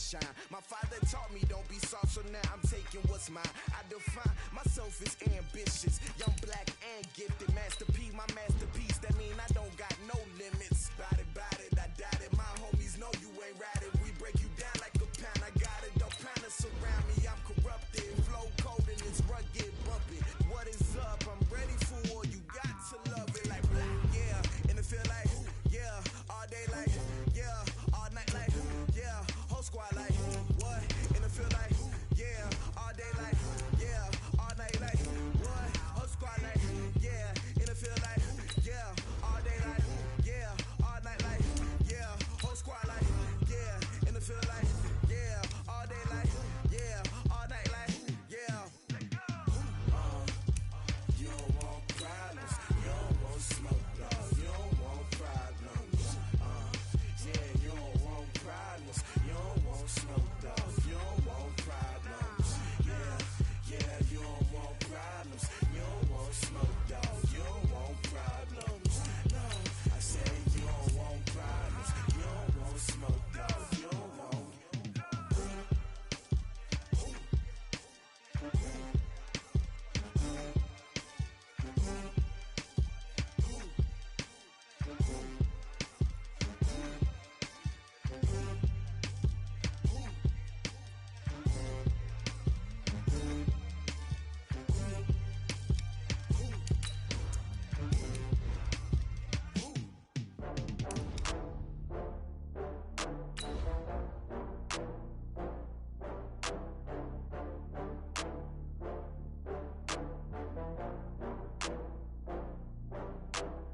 shine. My father taught me don't be soft, so now I'm taking what's mine. I define myself as ambitious, young, black, and gifted. Master P, my masterpiece. That mean I don't got no limits. Bout it, I doubt it. My homies know you ain't ride it. We break you down like a pound. I got it, don't pound us around me. I'm corrupted, flow cold and it's rugged, bumping. What is up? I'm ready for war. You got to love it like black, yeah. And it feel like, yeah, all day like, yeah, all night like, yeah, whole squad like, what? And it feel like, yeah, all day like, yeah, all night like, what? Whole squad like, yeah, and it feel like, yeah, all day like, yeah, all night like, yeah, whole squad like, yeah, and it feel like, yeah, all day like, yeah, all night like, yeah. You don't want problems, you don't want smoke, dog. You don't want problems. Yeah, you don't want problems, you don't want smoke, dog. You don't want problems. Yeah, you don't want problems, you don't want smoke, dog. You don't want problems. No, I said you don't want problems, you don't want smoke, dog. You don't want.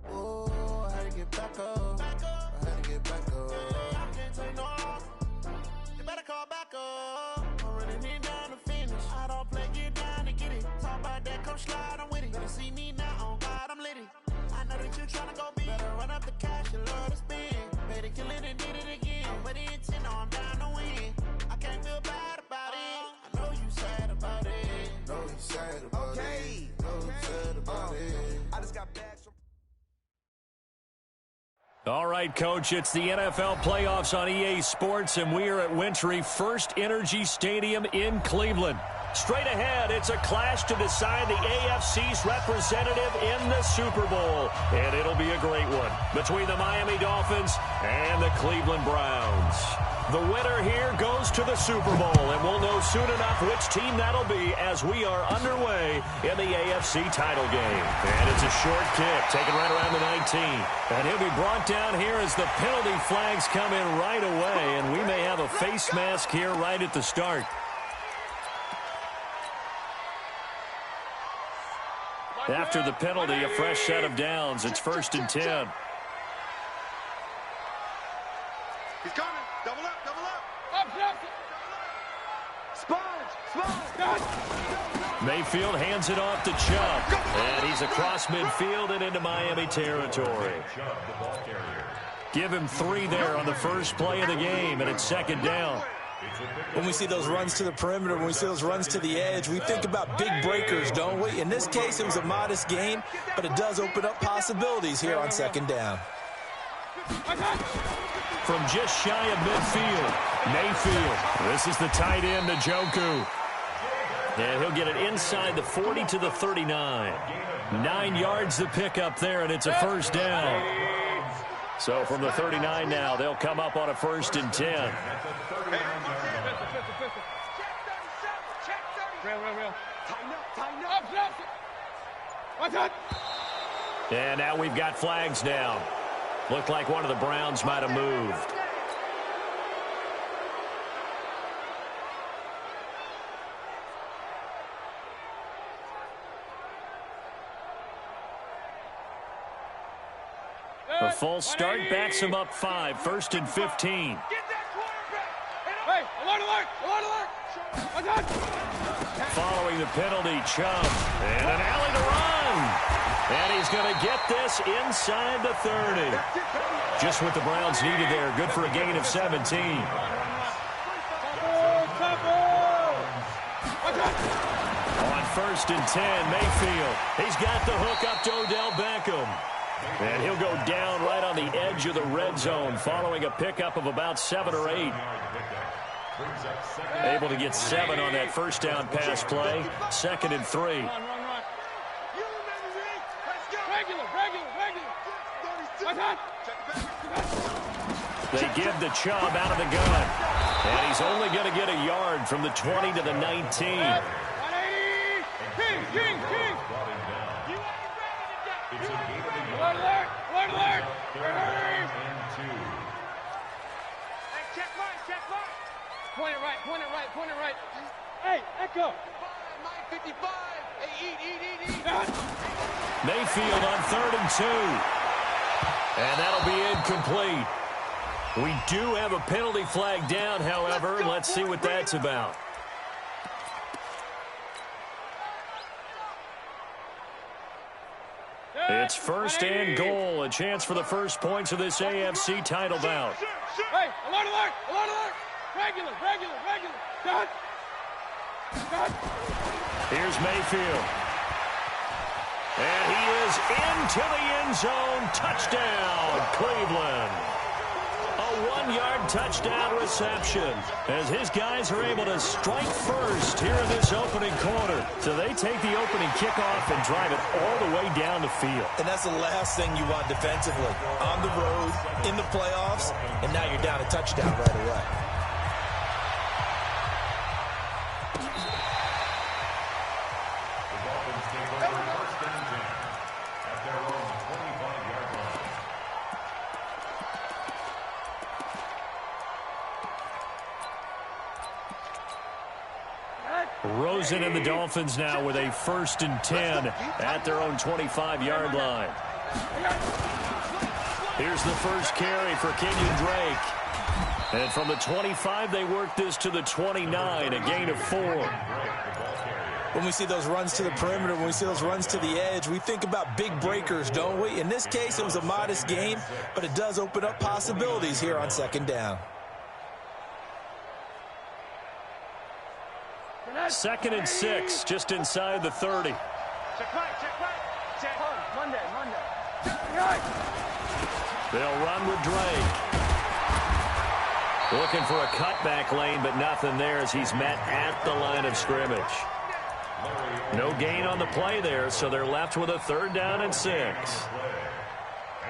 Oh, I had to get back up. I had to get back up. I can't take no off. You better call back up. I'm running it down to finish. I don't play, get down to get it. Talk about that, come slide, I'm with it. Better see me now, on God, I'm litty. I know that you tryna go big. Better run up the cash, you love to spend. Better kill it and did it again. I'm with the intent, no, I'm down to win. I can't feel bad about it. I know you sad about it. Know you sad about it. Know you sad about it. I just got bags from. All right, Coach, it's the NFL playoffs on EA Sports, and we are at Wintry First Energy Stadium in Cleveland. Straight ahead, it's a clash to decide the AFC's representative in the Super Bowl, and it'll be a great one between the Miami Dolphins and the Cleveland Browns. The winner here goes to the Super Bowl, and we'll know soon enough which team that'll be as we are underway in the AFC title game. And it's a short kick, taken right around the 19. And he'll be brought down here as the penalty flags come in right away, and we may have a face mask here right at the start. After the penalty, a fresh set of downs. It's 1st and 10. He's coming. Double up, double up. Sponge. Mayfield hands it off to Chubb. And he's across midfield and into Miami territory. Give him 3 there on the first play of the game, and it's 2nd down. When we see those runs to the perimeter, when we see those runs to the edge, we think about big breakers, don't we? In this case, it was a modest game, but it does open up possibilities here on 2nd down. From just shy of midfield, Mayfield. This is the tight end, Njoku. And he'll get it inside the 40 to the 39. 9 yards the pickup there, and it's a 1st down. So from the 39 now, they'll come up on a 1st and 10. And now we've got flags down. Looked like one of the Browns might have moved. A false start backs him up 5, 1st and 15. Hey, alert, alert, alert, alert. Following the penalty, Chubb. And an alley to run. And he's going to get this inside the 30. Just what the Browns needed there. Good for a gain of 17. On 1st and 10, Mayfield. He's got the hook up to Odell Beckham. And he'll go down right on the edge of the red zone following a pickup of about 7 or 8. Able to get 7 on that first down pass play. 2nd and 3. Run. They give the Chubb out of the gun. And he's only going to get a yard from the 20 to the 19. Alert! Check right. Point it right. Hey, Echo. Mike 55. Hey, eat. Mayfield on 3rd and 2. And that'll be incomplete. We do have a penalty flag down, however. Let's see what that's about. It's 1st and goal. A chance for the first points of this AFC title bout. Hey, alert! Regular. Cut. Here's Mayfield. And he is into the end zone. Touchdown, Cleveland. A 1-yard touchdown reception as his guys are able to strike first here in this opening quarter. So they take the opening kickoff and drive it all the way down the field. And that's the last thing you want defensively. On the road, in the playoffs, and now you're down a touchdown right away. Rosen and the Dolphins now with a 1st and 10 at their own 25-yard line. Here's the first carry for Kenyon Drake. And from the 25, they work this to the 29, a gain of 4. When we see those runs to the perimeter, when we see those runs to the edge, we think about big breakers, don't we? In this case, it was a modest gain, but it does open up possibilities here on 2nd down. 2nd and 6, just inside the 30. Check right. Monday. They'll run with Drake. Looking for a cutback lane, but nothing there as he's met at the line of scrimmage. No gain on the play there, so they're left with a 3rd down and 6. And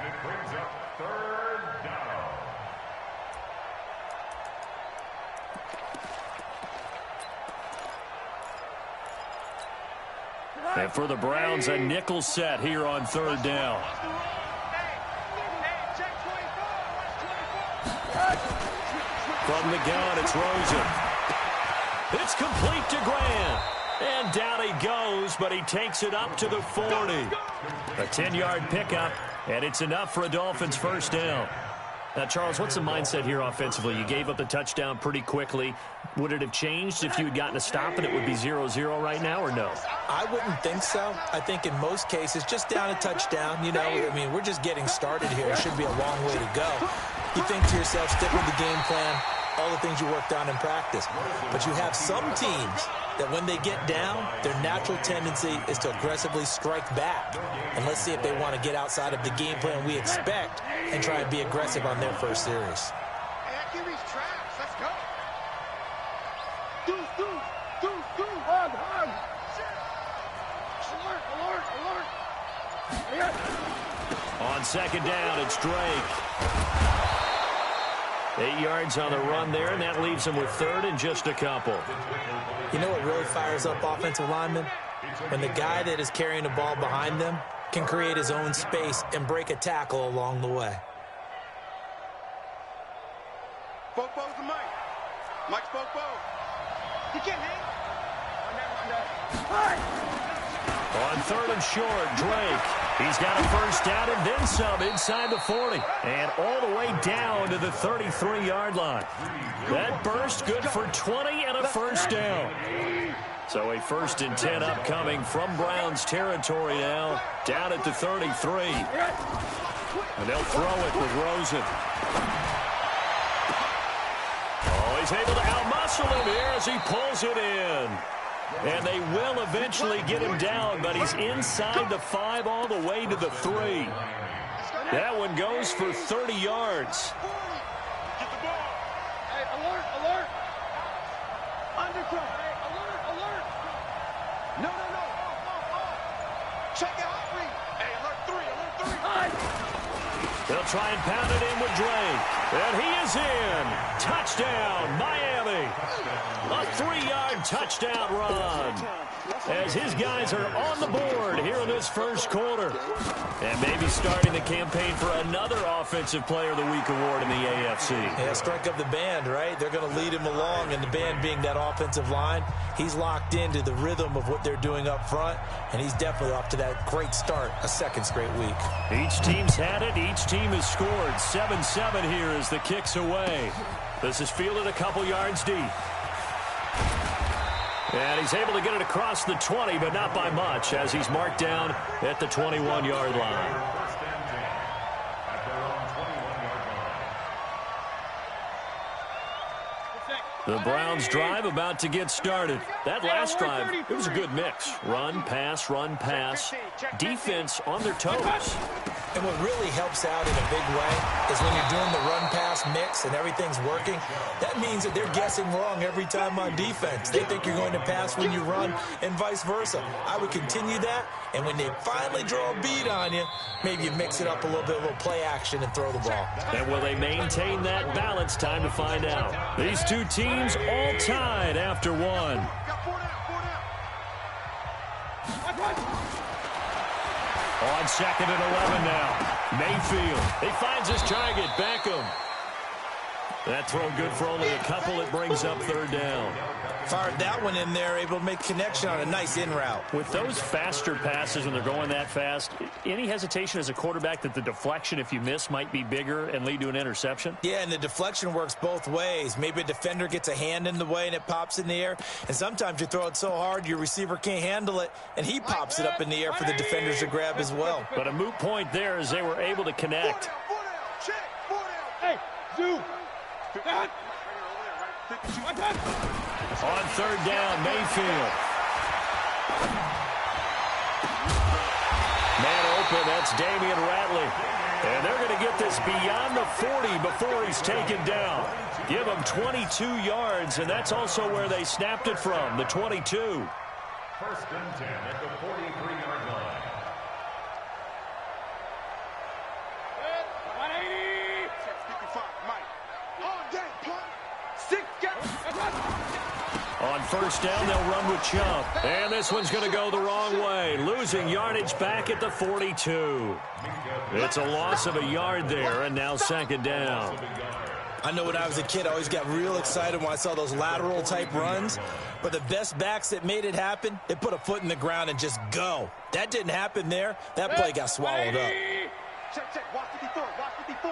it brings up 3rd down. And for the Browns, a nickel set here on 3rd down. From the gun, it's Rosen. It's complete to Grant. And down he goes, but he takes it up to the 40. A 10-yard pickup, and it's enough for a Dolphins 1st down. Now, Charles, what's the mindset here offensively? You gave up the touchdown pretty quickly. Would it have changed if you had gotten a stop and it would be 0-0 right now, or no? I wouldn't think so. I think in most cases, just down a touchdown, you know, I mean, we're just getting started here. It should be a long way to go. You think to yourself, stick with the game plan, all the things you worked on in practice. But you have some teams that when they get down, their natural tendency is to aggressively strike back. And let's see if they want to get outside of the game plan we expect and try and be aggressive on their first series. Hey, that QB's trash. Let's go. Deuce. Hug. Alert. On 2nd down, it's Drake. 8 yards on the run there, and that leaves him with 3rd and just a couple. You know what really fires up offensive linemen? When the guy that is carrying the ball behind them can create his own space and break a tackle along the way. Fopo's the Mike. Mike's Fopo. He can't hang. On 3rd and short, Drake. He's got a 1st down and then some inside the 40. And all the way down to the 33-yard line. That burst good for 20 and a 1st down. So a 1st and 10 upcoming from Browns territory now. Down at the 33. And they'll throw it with Rosen. Oh, he's able to outmuscle him here as he pulls it in. And they will eventually get him down, but he's inside the 5 all the way to the 3. That one goes for 30 yards. Hey, alert. Underthrow. Hey, alert, alert. No. Check it out, read. Hey, alert 3. They'll try and pound it in with Drake. And he is in. Touchdown, Miami. A 3-yard touchdown run. As his guys are on the board here in this first quarter. And maybe starting the campaign for another Offensive Player of the Week award in the AFC. Yeah, strike up the band, right? They're going to lead him along, and the band being that offensive line, he's locked into the rhythm of what they're doing up front, and he's definitely off to that great start, a second straight week. Each team's had it. Each team has scored. 7-7 here as the kick's away. This is fielded a couple yards deep. And he's able to get it across the 20, but not by much, as he's marked down at the 21-yard line. The Browns drive about to get started. That last drive, it was a good mix. Run, pass, run, pass. Defense on their toes. And what really helps out in a big way is when you're doing the run-pass mix and everything's working, that means that they're guessing wrong every time on defense. They think you're going to pass when you run and vice versa. I would continue that, and when they finally draw a beat on you, maybe you mix it up a little bit, a little play action, and throw the ball. And will they maintain that balance? Time to find out. These two teams all tied after one. On 2nd and 11 now. Mayfield. He finds his target. Beckham. That throw good for only a couple. It brings up 3rd down. Fired that one in there, able to make connection on a nice in route. With those faster passes when they're going that fast, any hesitation as a quarterback that the deflection, if you miss, might be bigger and lead to an interception? Yeah, and the deflection works both ways. Maybe a defender gets a hand in the way and it pops in the air. And sometimes you throw it so hard your receiver can't handle it, and he pops it up in the air for the defenders to grab as well. But a moot point there as they were able to connect. Hey, Zoo. On 3rd down, Mayfield. Man open, that's Damian Ratley. And they're going to get this beyond the 40 before he's taken down. Give him 22 yards, and that's also where they snapped it from, the 22. 1st and 10 at the 43-yard line. 180. 655, Mike. All day, punt. 6 guys. On 1st down, they'll run with Chubb. And this one's going to go the wrong way. Losing yardage back at the 42. It's a loss of a yard there, and now 2nd down. I know when I was a kid, I always got real excited when I saw those lateral-type runs. But the best backs that made it happen, they put a foot in the ground and just go. That didn't happen there. That play got swallowed up. Check. Watch 54. Watch 54.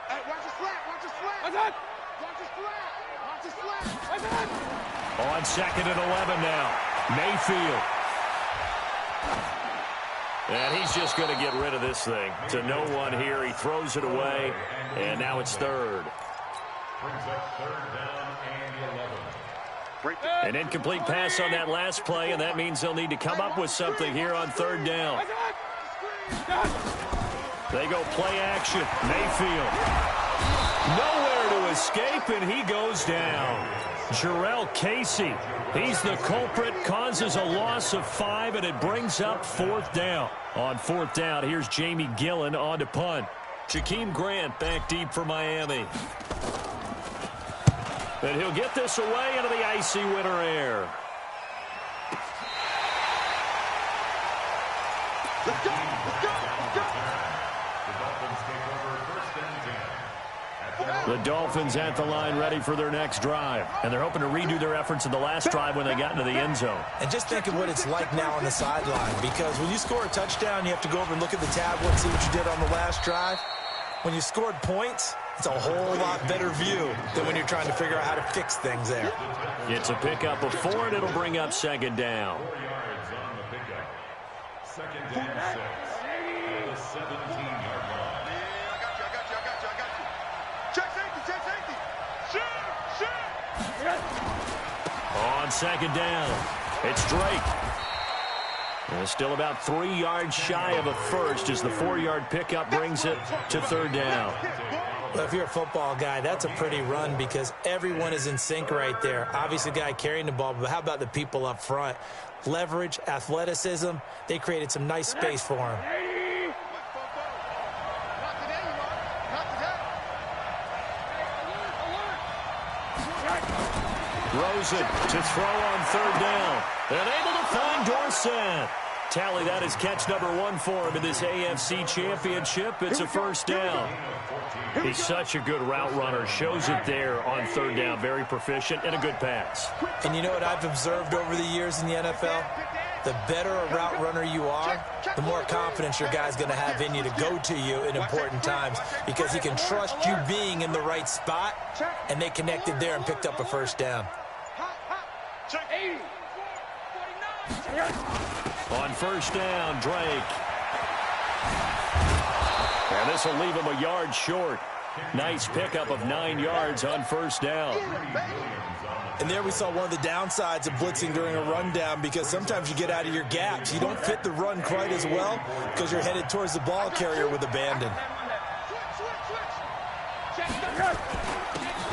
Hey, watch the slat. Watch the slat. Watch it. Watch the slat. Watch the slat. Watch it. On 2nd and 11 now. Mayfield. And he's just going to get rid of this thing. To no one here. He throws it away. And now it's 3rd. Brings up 3rd down and 11. An incomplete pass on that last play, and that means they'll need to come up with something here on 3rd down. They go play action. Mayfield. Nowhere to escape, and he goes down. Jarrell Casey. He's the culprit, causes a loss of 5, and it brings up 4th down. On 4th down, here's Jamie Gillen on to punt. Jakeem Grant back deep for Miami. And he'll get this away into the icy winter air. Let's go. Let's go. Let's go. The Dolphins take over 1st and 10. The Dolphins at the line ready for their next drive. And they're hoping to redo their efforts in the last drive when they got into the end zone. And just think of what it's like now on the sideline, because when you score a touchdown, you have to go over and look at the tablet and see what you did on the last drive. When you scored points, it's a whole lot better view than when you're trying to figure out how to fix things there. It's a pickup of 4, and it'll bring up 2nd down. 4 yards on the pickup. 2nd and 6 at the 17-yard line. I got you. Check safety. Shoot. On 2nd down, it's Drake. And still about 3 yards shy of a first as the 4-yard pickup brings it to 3rd down. Well, if you're a football guy, that's a pretty run because everyone is in sync right there. Obviously, the guy carrying the ball, but how about the people up front? Leverage, athleticism, they created some nice space for him. Rosen to throw on third down. And able to find Dorsett. Tally, that is catch number 1 for him in this AFC Championship. It's a first down. He's such a good route runner. Shows it there on third down. Very proficient and a good pass. And you know what I've observed over the years in the NFL? The better a route runner you are, the more confidence your guy's going to have in you to go to you in important times because he can trust you being in the right spot, and they connected there and picked up a first down. On first down, Drake. And this will leave him a yard short. Nice pickup of 9 yards on first down. And there we saw one of the downsides of blitzing during a rundown because sometimes you get out of your gaps. You don't fit the run quite as well because you're headed towards the ball carrier with abandon.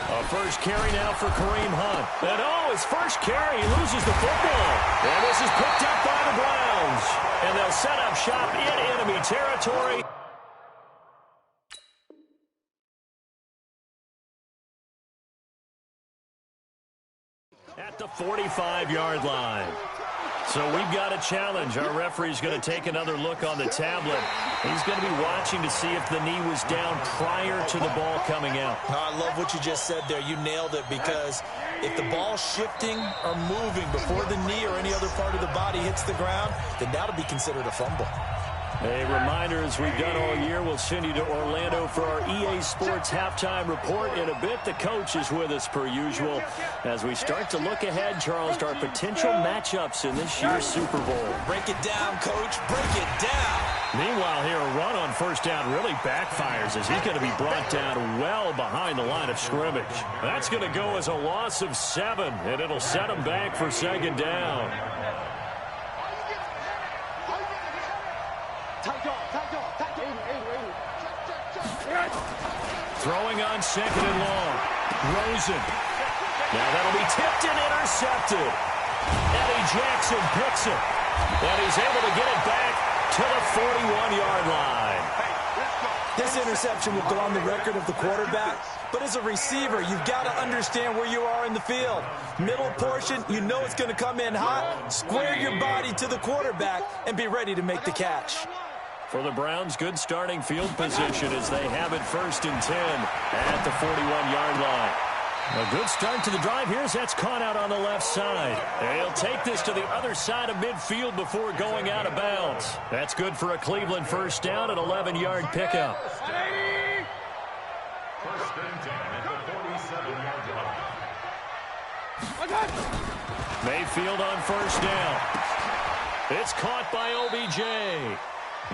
A first carry now for Kareem Hunt. And his first carry, he loses the football. And this is picked up by the Browns. And they'll set up shop in enemy territory. At the 45-yard line. So we've got a challenge. Our referee's going to take another look on the tablet. He's going to be watching to see if the knee was down prior to the ball coming out. I love what you just said there. You nailed it because if the ball's shifting or moving before the knee or any other part of the body hits the ground, then that'll be considered a fumble. A reminder, as we've done all year, we'll send you to Orlando for our EA Sports halftime report. In a bit, the coach is with us per usual as we start to look ahead, Charles, to our potential matchups in this year's Super Bowl. Break it down, Coach. Break it down. Meanwhile, here, a run on first down really backfires as he's going to be brought down well behind the line of scrimmage. That's going to go as a loss of 7, and it'll set him back for second down. Throwing on second and long. Rosen. Now that'll be tipped and intercepted. Eddie Jackson picks it. And he's able to get it back to the 41-yard line. This interception will go on the record of the quarterback, but as a receiver, you've got to understand where you are in the field. Middle portion, you know it's going to come in hot. Square your body to the quarterback and be ready to make the catch. For the Browns, good starting field position as they have it first and 10 at the 41-yard line. A good start to the drive here as that's caught out on the left side. They'll take this to the other side of midfield before going out of bounds. That's good for a Cleveland first down, an 11-yard pickup. First and 10 at the 47-yard line. Mayfield on first down. It's caught by OBJ.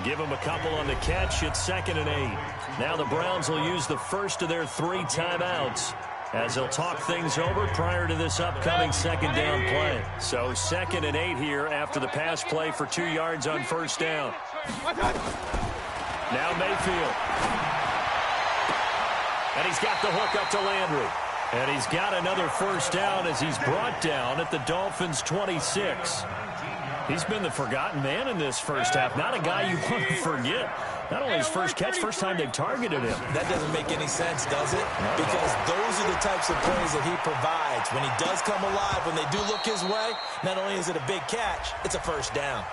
Give him a couple on the catch. It's second and 8. Now the Browns will use the first of their 3 timeouts as they'll talk things over prior to this upcoming second down play. So second and 8 here after the pass play for 2 yards on first down. Now Mayfield. And he's got the hook up to Landry. And he's got another first down as he's brought down at the Dolphins' 26. He's been the forgotten man in this first half. Not a guy you want to forget. Not only his first catch, first time they've targeted him. That doesn't make any sense, does it? Because those are the types of plays that he provides. When he does come alive, when they do look his way, not only is it a big catch, it's a first down.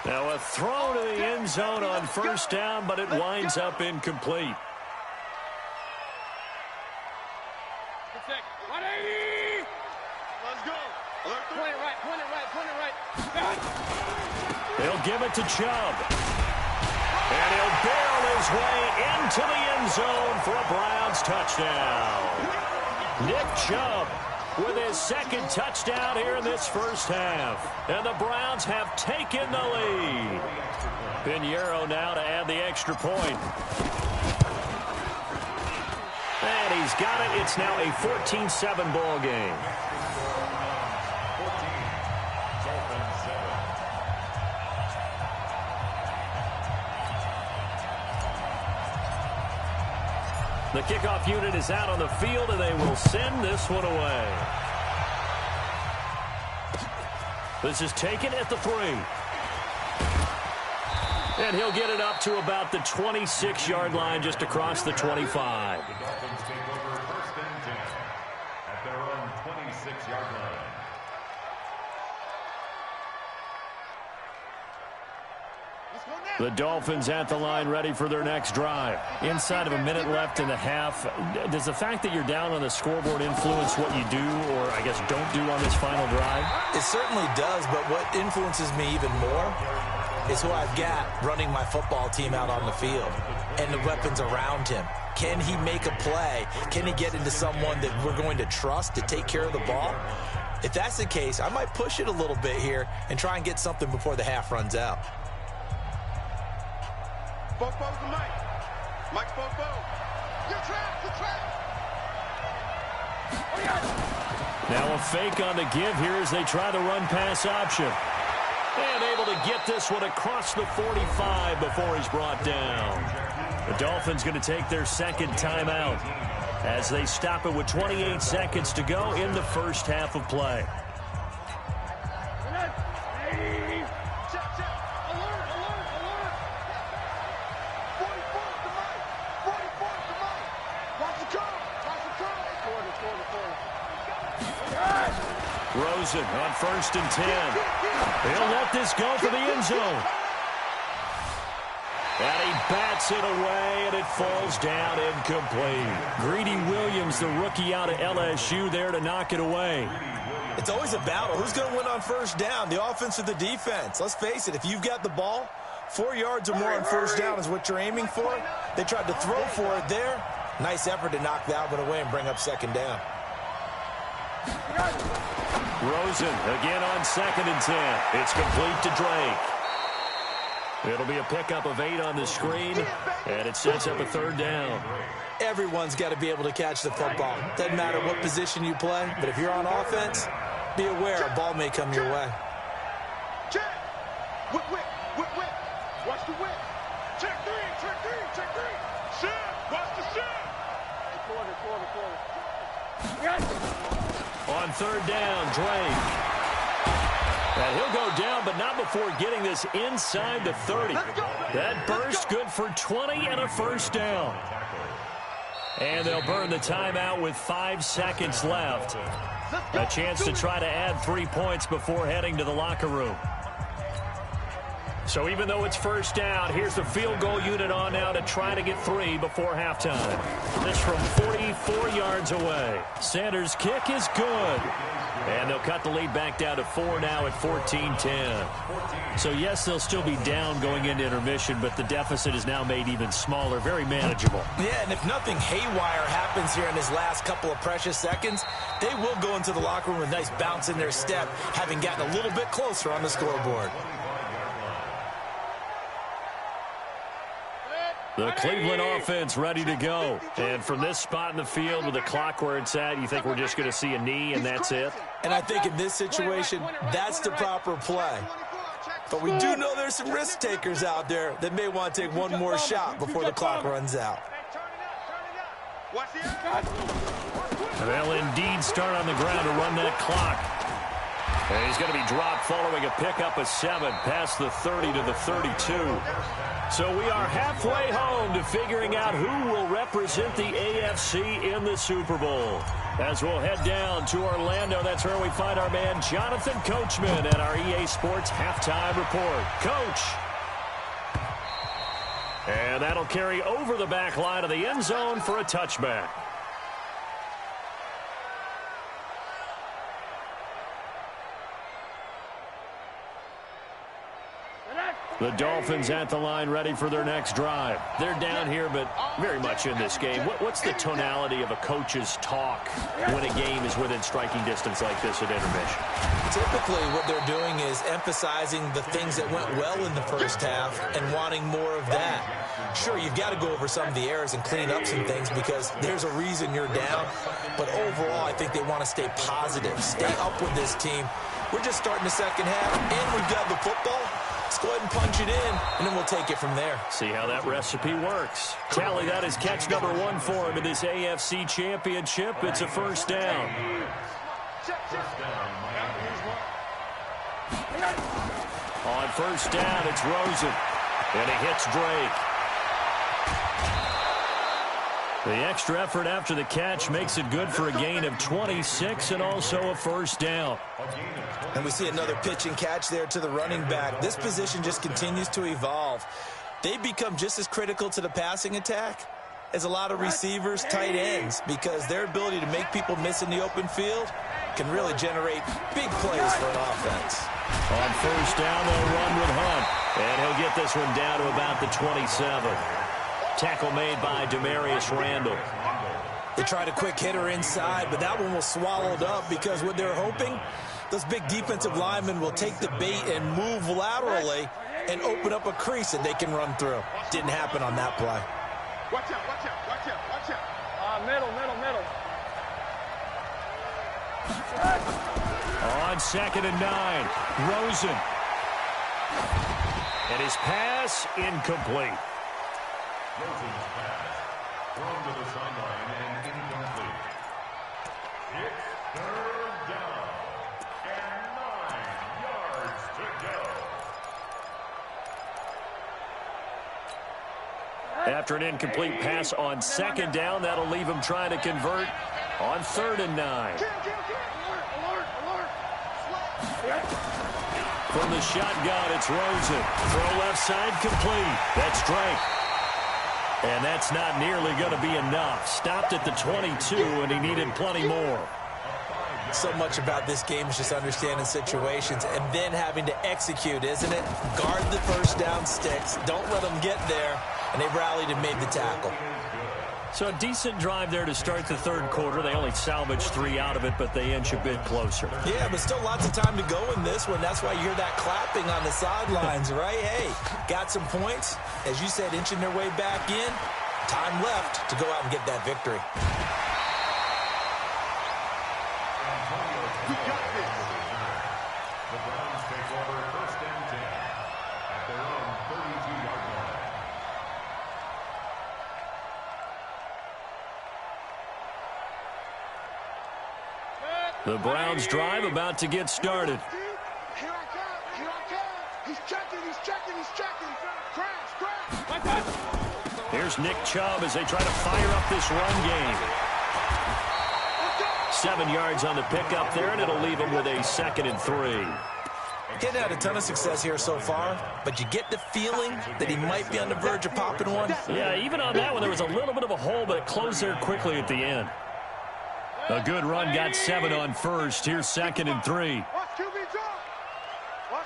Now a throw to the end zone on first down, but it winds up incomplete. He'll give it to Chubb. And he'll barrel his way into the end zone for a Browns touchdown. Nick Chubb with his second touchdown here in this first half. And the Browns have taken the lead. Pinheiro now to add the extra point. And he's got it. It's now a 14-7 ball game. The kickoff unit is out on the field, and they will send this one away. This is taken at the 3. And he'll get it up to about the 26-yard line, just across the 25. The Dolphins take over 1st and 10 at their own 26-yard line. The Dolphins at the line, ready for their next drive. Inside of a minute left in the half, does the fact that you're down on the scoreboard influence what you do, or I guess don't do on this final drive? It certainly does, but what influences me even more is who I've got running my football team out on the field and the weapons around him. Can he make a play? Can he get into someone that we're going to trust to take care of the ball? If that's the case, I might push it a little bit here and try and get something before the half runs out. Fofo to Mike. Mike Fofo. You're trapped. You're trapped. Now a fake on the give here as they try the run-pass option. And able to get this one across the 45 before he's brought down. The Dolphins going to take their second timeout as they stop it with 28 seconds to go in the first half of play. Rosen on 1st and 10. He'll let this go for the end zone. And he bats it away, and it falls down incomplete. Greedy Williams, the rookie out of LSU, there to knock it away. It's always a battle. Who's going to win on first down, the offense or the defense? Let's face it, if you've got the ball, 4 yards or more on first down is what you're aiming for. They tried to throw for it there. Nice effort to knock that one away and bring up second down. Rosen again on 2nd and 10. It's complete to Drake. It'll be a pickup of 8 on the screen, and it sets up a 3rd down. Everyone's got to be able to catch the football. Doesn't matter what position you play, but if you're on offense, be aware a ball may come your way. Check. Whip, whip, whip, whip. Watch the whip. Check 3, check 3, check 3. Shift. Watch the shift. Quarter. On 3rd down, Drake. And he'll go down, but not before getting this inside the 30. That burst good for 20 and a first down. And they'll burn the timeout with 5 seconds left. A chance to try to add 3 points before heading to the locker room. So even though it's first down, here's the field goal unit on now to try to get 3 before halftime. This from 44 yards away. Sanders' kick is good. And they'll cut the lead back down to 4 now at 14-10. So, yes, they'll still be down going into intermission, but the deficit is now made even smaller, very manageable. Yeah, and if nothing haywire happens here in his last couple of precious seconds, they will go into the locker room with a nice bounce in their step, having gotten a little bit closer on the scoreboard. The Cleveland offense ready to go. And from this spot in the field with the clock where it's at, you think we're just going to see a knee and that's it? And I think in this situation, that's the proper play. But we do know there's some risk takers out there that may want to take one more shot before the clock runs out. They'll indeed start on the ground to run that clock. And he's going to be dropped following a pickup of 7 past the 30 to the 32. So we are halfway home to figuring out who will represent the AFC in the Super Bowl. As we'll head down to Orlando, that's where we find our man Jonathan Coachman at our EA Sports Halftime Report. Coach. And that'll carry over the back line of the end zone for a touchback. The Dolphins at the line ready for their next drive. They're down here, but very much in this game. What's the tonality of a coach's talk when a game is within striking distance like this at intermission? Typically, what they're doing is emphasizing the things that went well in the first half and wanting more of that. Sure, you've got to go over some of the errors and clean up some things because there's a reason you're down. But overall, I think they want to stay positive, stay up with this team. We're just starting the second half, and we've got the football. Let's go ahead and punch it in, and then we'll take it from there. See how that recipe works. Tally, that is catch number 1 for him in this AFC Championship. It's a first down. On first down, it's Rosen. And he hits Drake. The extra effort after the catch makes it good for a gain of 26 and also a first down. And we see another pitch and catch there to the running back. This position just continues to evolve. They become just as critical to the passing attack as a lot of receivers, tight ends, because their ability to make people miss in the open field can really generate big plays for an offense. On first down, they'll run with Hunt. And he'll get this one down to about the 27. Tackle made by Demarius Randall. They tried a quick hitter inside, but that one was swallowed up because what they're hoping, those big defensive linemen will take the bait and move laterally and open up a crease that they can run through. Didn't happen on that play. Watch out, watch out, watch out, watch out. Middle. On 2nd and 9, Rosen. And his pass incomplete. Rosen's pass thrown to the sideline and incomplete. It's 3rd down and 9 yards to go. After an incomplete pass on 2nd down, that'll leave him trying to convert on 3rd and 9. From the shotgun, it's Rosen. Throw left side complete. That's Drake. And that's not nearly going to be enough. Stopped at the 22, and he needed plenty more. So much about this game is just understanding situations and then having to execute, isn't it? Guard the first down sticks. Don't let them get there. And they rallied and made the tackle. So a decent drive there to start the 3rd quarter. They only salvaged 3 out of it, but they inch a bit closer. Yeah, but still lots of time to go in this one. That's why you hear that clapping on the sidelines, right? Hey, got some points. As you said, inching their way back in. Time left to go out and get that victory. The Browns take over 1st and 10 at their own 32-yard line. The Browns drive about to get started. Here I come. He's checking. Crash. Here's Nick Chubb as they try to fire up this run game. 7 yards on the pickup there, and it'll leave him with a 2nd and 3. Getting had a ton of success here so far, but you get the feeling that he might be on the verge of popping one. Yeah, even on that one, there was a little bit of a hole, but it closed there quickly at the end. A good run got 7 on first. Here's 2nd and 3. Watch QB drop.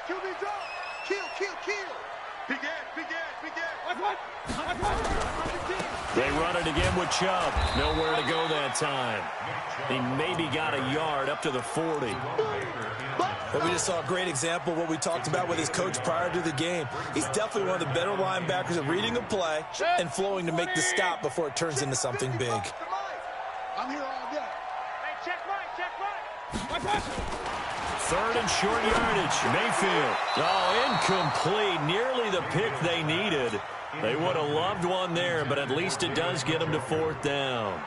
Kill. Big edge. What? They run it again with Chubb. Nowhere to go that time. He maybe got a yard up to the 40. But we just saw a great example of what we talked about with his coach prior to the game. He's definitely one of the better linebackers at reading a play and flowing to make the stop before it turns into something big. I'm here all day. Hey, check right. 3rd and short yardage. Mayfield. Oh, incomplete. Nearly the pick they needed. They would have loved one there, but at least it does get them to 4th down.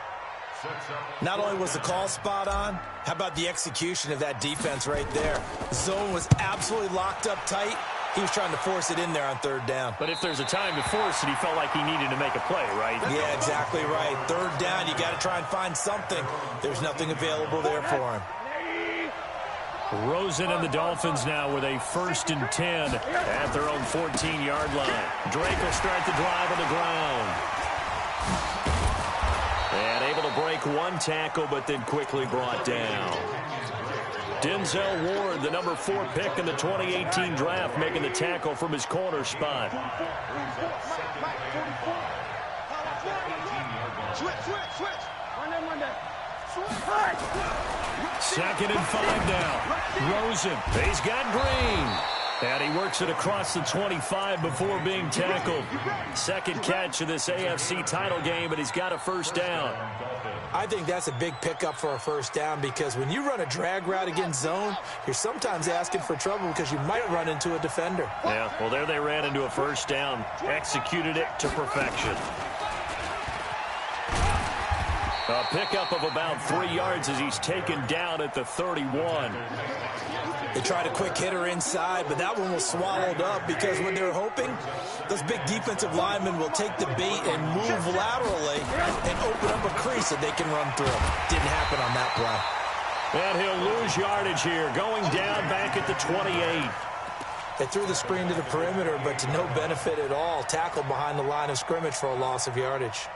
Not only was the call spot on, how about the execution of that defense right there? Zone was absolutely locked up tight. He was trying to force it in there on 3rd down. But if there's a time to force it, he felt like he needed to make a play, right? Yeah, exactly right. 3rd down, you got to try and find something. There's nothing available there for him. Rosen and the Dolphins now with a 1st and 10 at their own 14-yard line. Drake will start the drive on the ground. And able to break one tackle, but then quickly brought down. Denzel Ward, the number 4 pick in the 2018 draft, making the tackle from his corner spot. Switch. Monday. 2nd and 5 now. Rosen. He's got Green. And he works it across the 25 before being tackled. Second catch of this AFC title game, but he's got a first down. I think that's a big pickup for a first down because when you run a drag route against zone, you're sometimes asking for trouble because you might run into a defender. Yeah, well, there they ran into a first down. Executed it to perfection. A pickup of about 3 yards as he's taken down at the 31. They tried a quick hitter inside, but that one was swallowed up because when they're hoping, those big defensive linemen will take the bait and move laterally and open up a crease that they can run through. Didn't happen on that play. And he'll lose yardage here, going down back at the 28. They threw the screen to the perimeter, but to no benefit at all. Tackled behind the line of scrimmage for a loss of yardage.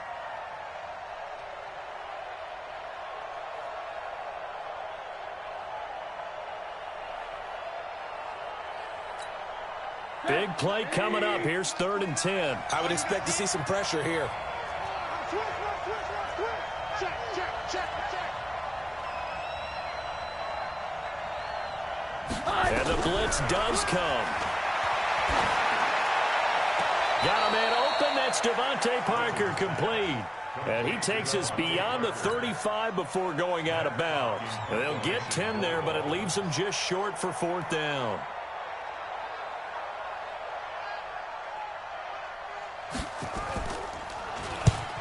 Big play coming up. Here's 3rd and 10. I would expect to see some pressure here. And the blitz does come. Got a man open. That's Devontae Parker, complete. And he takes us beyond the 35 before going out of bounds. And they'll get 10 there, but it leaves them just short for 4th down.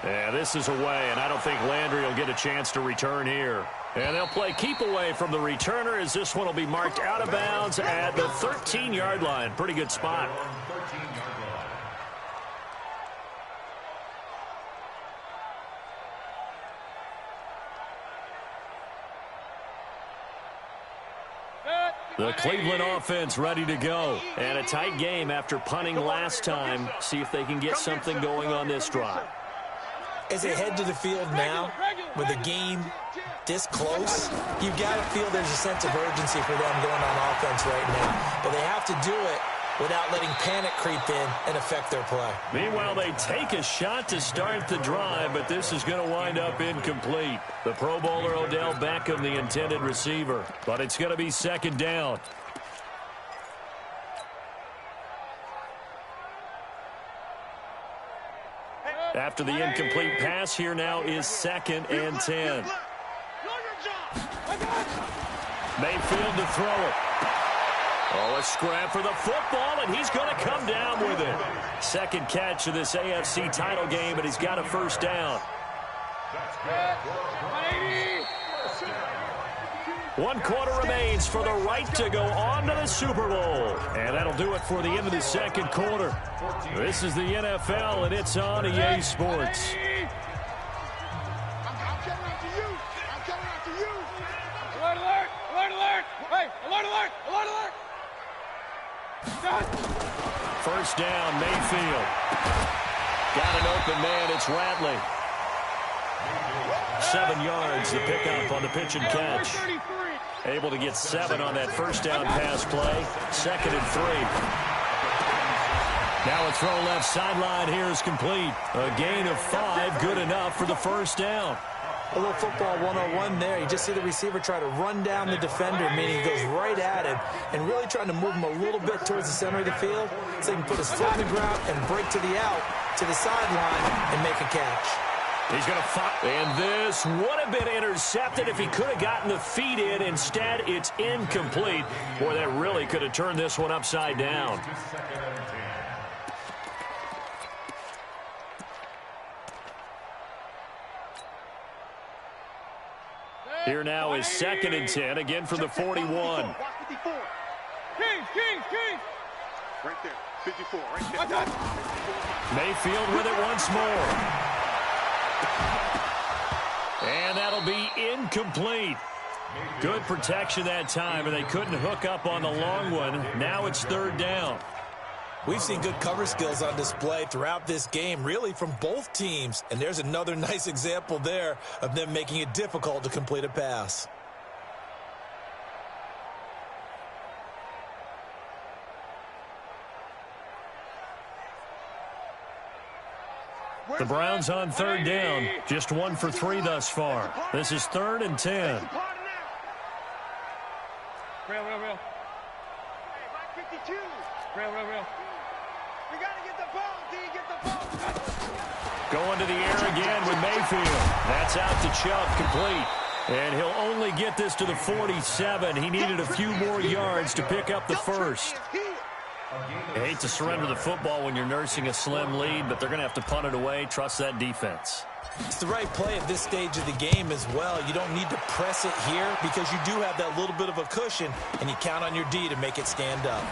Yeah, this is away, and I don't think Landry will get a chance to return here. And they'll play keep away from the returner as this one will be marked out of bounds at the 13-yard line. Pretty good spot. The Cleveland offense ready to go. And a tight game after punting last time. See if they can get something going on this drive. As they head to the field now, with the game this close, you've got to feel there's a sense of urgency for them going on offense right now. But they have to do it without letting panic creep in and affect their play. Meanwhile, they take a shot to start the drive, but this is going to wind up incomplete. The Pro Bowler Odell Beckham, the intended receiver. But it's going to be 2nd down. After the incomplete pass, here now is 2nd and 10. Mayfield to throw it. Oh, a scrap for the football, and he's going to come down with it. Second catch of this AFC title game, and he's got a first down. 1 quarter remains for the right to go on to the Super Bowl. And that'll do it for the end of the 2nd quarter. This is the NFL, and it's on EA Sports. I'm coming after you. I'm coming after you. Alert, alert, alert, alert. Hey, alert, alert, alert, alert. First down, Mayfield. Got an open man, it's Ratley. 7 yards, the pickup on the pitch and catch. Able to get 7 on that first down pass play. 2nd and 3. Now a throw left sideline here is complete. A gain of 5, good enough for the first down. A little football 101 there. You just see the receiver try to run down the defender, meaning he goes right at him and really trying to move him a little bit towards the center of the field so he can put his foot in the ground and break to the out, to the sideline, and make a catch. He's going to fight. And this would have been intercepted if he could have gotten the feet in. Instead, it's incomplete. Boy, that really could have turned this one upside down. Here now is 2nd and 10, again from the 41. Kings. Right there, 54, right there. Mayfield with it once more. And that'll be incomplete. Good protection that time, and they couldn't hook up on the long one. Now it's 3rd down. We've seen good cover skills on display throughout this game, really from both teams. And there's another nice example there of them making it difficult to complete a pass. The Browns on 3rd down. Just 1 for 3 thus far. This is 3rd and 10. Real. Hey, Mike 52. Real. We got to get the ball, D. Get the ball. Going to the air again with Mayfield. That's out to Chubb, complete. And he'll only get this to the 47. He needed a few more yards to pick up the first. You hate to surrender the football when you're nursing a slim lead, but they're going to have to punt it away. Trust that defense. It's the right play at this stage of the game as well. You don't need to press it here because you do have that little bit of a cushion, and you count on your D to make it stand up.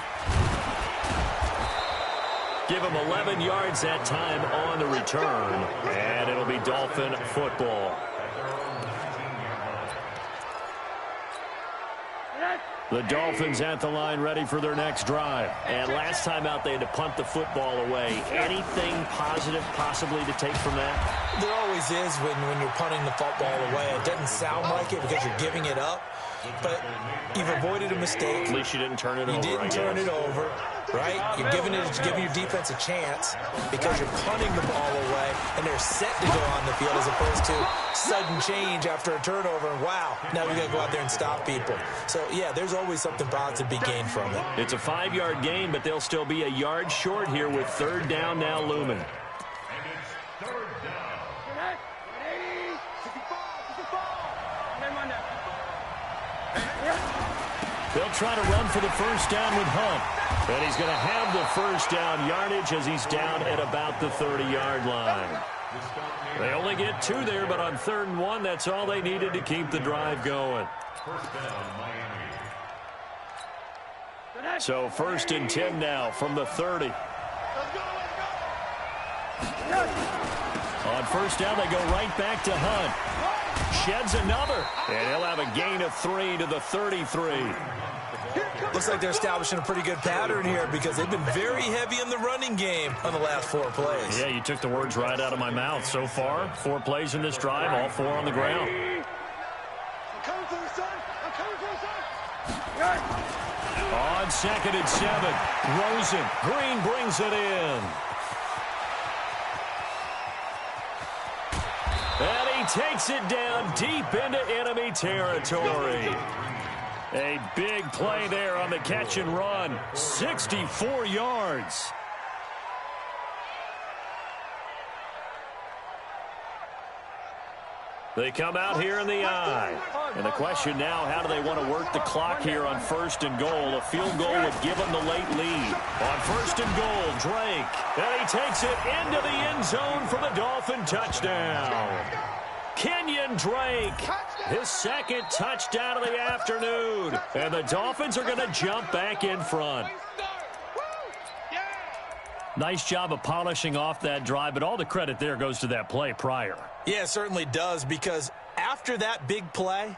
Give him 11 yards that time on the return, and it'll be Dolphin football. The Dolphins at the line ready for their next drive. And last time out, they had to punt the football away. Anything positive possibly to take from that? There always is when you're punting the football away. It doesn't sound like it because you're giving it up, but you've avoided a mistake. At least you didn't turn it over. You didn't turn it over, right? You're giving your defense a chance because you're punting the ball away, and they're set to go on the field as opposed to sudden change after a turnover. And wow, now we got to go out there and stop people. So, yeah, there's always something positive to be gained from it. It's a 5-yard gain, but they'll still be a yard short here with third down now looming. They'll try to run for the first down with Hunt. And he's going to have the first down yardage as he's down at about the 30-yard line. They only get 2 there, but on 3rd and 1, that's all they needed to keep the drive going. So 1st and 10 now from the 30. On first down, they go right back to Hunt. Sheds another, and he'll have a gain of 3 to the 33. Looks like they're establishing a pretty good pattern here because they've been very heavy in the running game on the last 4 plays. Yeah, you took the words right out of my mouth. So far, 4 plays in this drive, all 4 on the ground. I'm coming for you, son. I'm coming for you, son. On 2nd and 7, Rosen. Green brings it in. And he takes it down deep into enemy territory. A big play there on the catch and run. 64 yards. They come out here in the eye. And the question now, how do they want to work the clock here on 1st and goal? A field goal would give them the late lead. On 1st and goal, Drake. And he takes it into the end zone for the Dolphin touchdown. Kenyon Drake, his 2nd touchdown of the afternoon. And the Dolphins are going to jump back in front. Nice job of polishing off that drive, but all the credit there goes to that play prior. Yeah, it certainly does, because after that big play,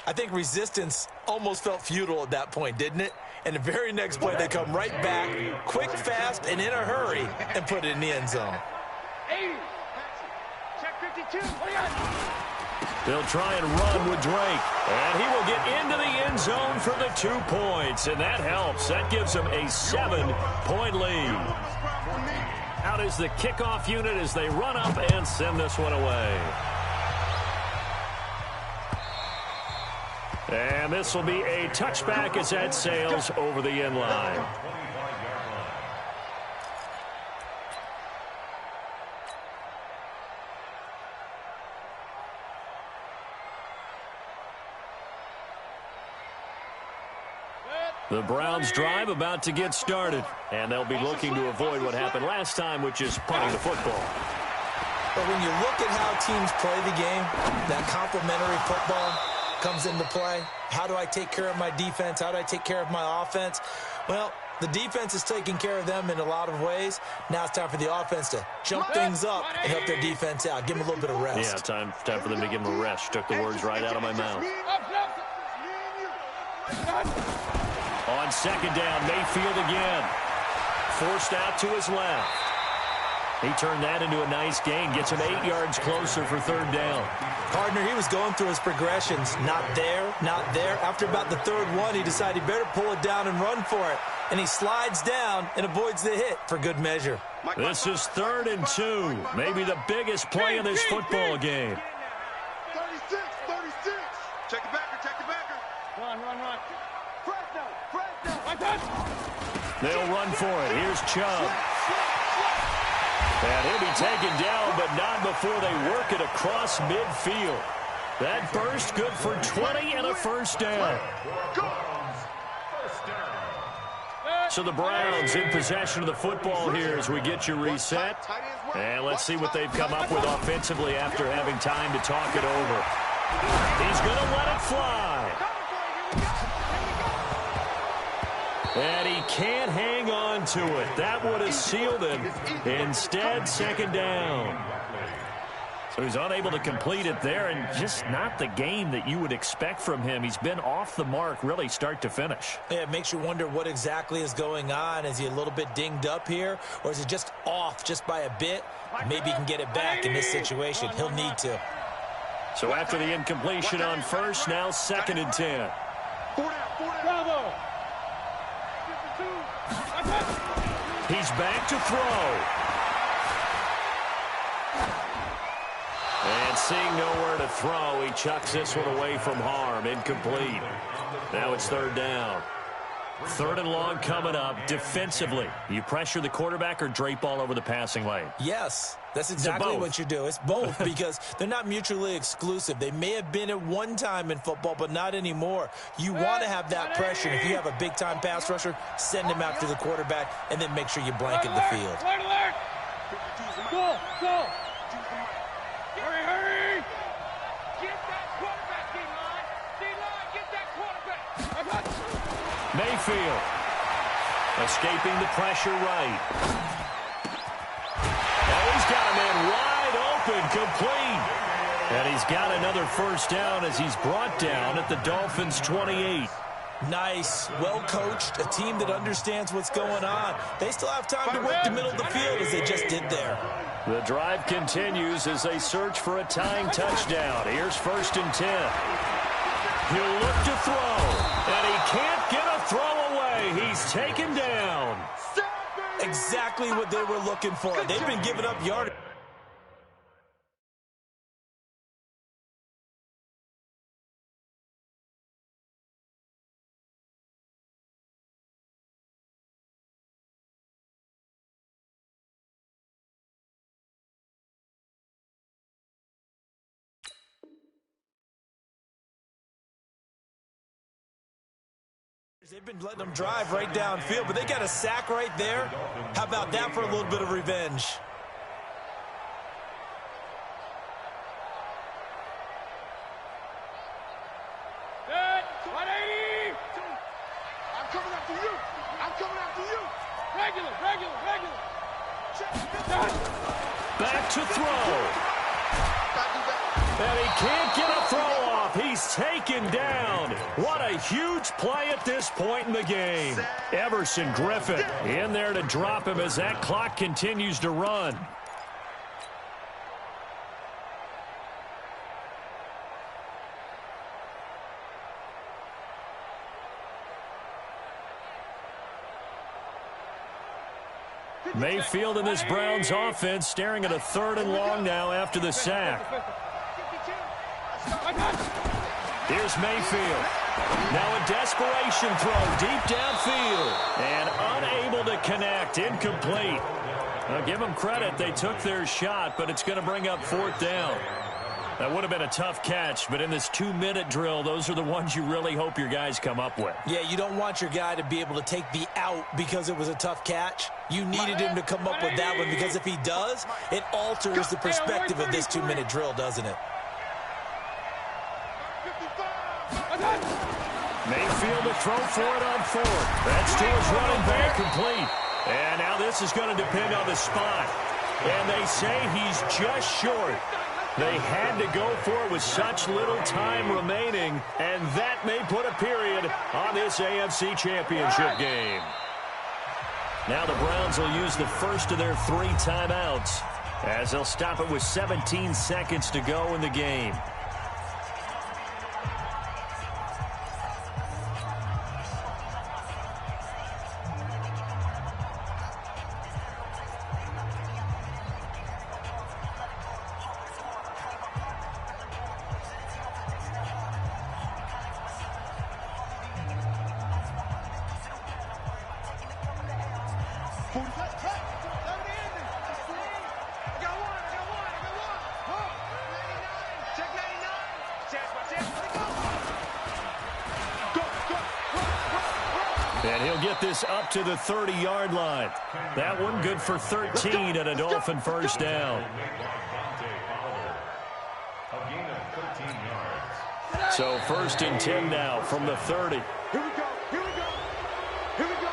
I think resistance almost felt futile at that point, didn't it? And the very next play, they come right back, quick, fast, and in a hurry, and put it in the end zone. 80. Check 52. They'll try and run with Drake. And he will get into the end zone for the 2 points. And that helps. That gives them a 7-point lead. Out is the kickoff unit as they run up and send this one away. And this will be a touchback as that sails over the end line. The Browns drive about to get started, and they'll be looking to avoid what happened last time, which is punting the football. But when you look at how teams play the game, that complementary football comes into play. How do I take care of my defense? How do I take care of my offense? Well, the defense is taking care of them in a lot of ways. Now it's time for the offense to jump things up and help their defense out. Give them a little bit of rest. Yeah, time for them to give them a rest. Took the words right out of my mouth. On 2nd down, Mayfield again. Forced out to his left. He turned that into a nice gain. Gets him 8 yards closer for 3rd down. Partner, he was going through his progressions. Not there, not there. After about the 3rd one, he decided he better pull it down and run for it. And he slides down and avoids the hit for good measure. This is 3rd and 2. Maybe the biggest play in this football game. 36. Check the backer. Run. Fresno. They'll run for it. Here's Chubb. And he'll be taken down, but not before they work it across midfield. That burst good for 20 and a first down. So the Browns in possession of the football here as we get you reset. And let's see what they've come up with offensively after having time to talk it over. He's going to let it fly. And he can't hang on to it. That would have sealed it. Instead, second down. So he's unable to complete it there, and just not the game that you would expect from him. He's been off the mark, really, start to finish. Yeah, it makes you wonder what exactly is going on. Is he a little bit dinged up here, or is it just off just by a bit? Maybe he can get it back in this situation. He'll need to. So after the incompletion on first, now second and 10. Bravo. He's back to throw. And seeing nowhere to throw, he chucks this one away from harm. Incomplete. Now it's third down. Third and long coming up. Defensively, you pressure the quarterback or drape all over the passing lane? Yes, that's exactly what you do. It's both because they're not mutually exclusive. They may have been at one time in football, but not anymore. You want to have that pressure. And if you have a big-time pass rusher, send him after the quarterback, and then make sure you blanket the field. Go, go. Hurry, hurry. Get that quarterback, D-line. D-line, get that quarterback. Mayfield escaping the pressure right. Oh, he's got a man wide open, complete. And he's got another first down as he's brought down at the Dolphins' 28. Nice, well-coached, a team that understands what's going on. They still have time to work the middle of the field as they just did there. The drive continues as they search for a tying touchdown. Here's first and 10. He'll look to throw, and he can't get a throw away. He's taken down. Exactly what they were looking for. They've been giving up yardage. They've been letting them drive right downfield, but they got a sack right there. How about that for a little bit of revenge? Good. 180. I'm coming after you. I'm coming after you. Regular. Back to throw. And he can't get a throw off. He's taken down. What a huge play at this point in the game. Everson Griffin in there to drop him as that clock continues to run. Mayfield in this Browns offense staring at a third and long now after the sack. Here's Mayfield. Now a desperation throw deep downfield. And unable to connect. Incomplete. Now give them credit. They took their shot, but it's going to bring up fourth down. That would have been a tough catch, but in this 2-minute drill, those are the ones you really hope your guys come up with. Yeah, you don't want your guy to be able to take the out because it was a tough catch. You needed him to come up with that one because if he does, it alters the perspective of this 2-minute drill, doesn't it? Mayfield to throw for it on fourth. That's to his running back, complete. And now this is going to depend on the spot. And they say he's just short. They had to go for it with such little time remaining, and that may put a period on this AFC Championship game. Now the Browns will use the first of their 3 timeouts as they'll stop it with 17 seconds to go in the game. And he'll get this up to the 30-yard line. That one good for 13 and a Dolphin first down. So 1st and 10 now from the 30. Here we go. Here we go. Here we go.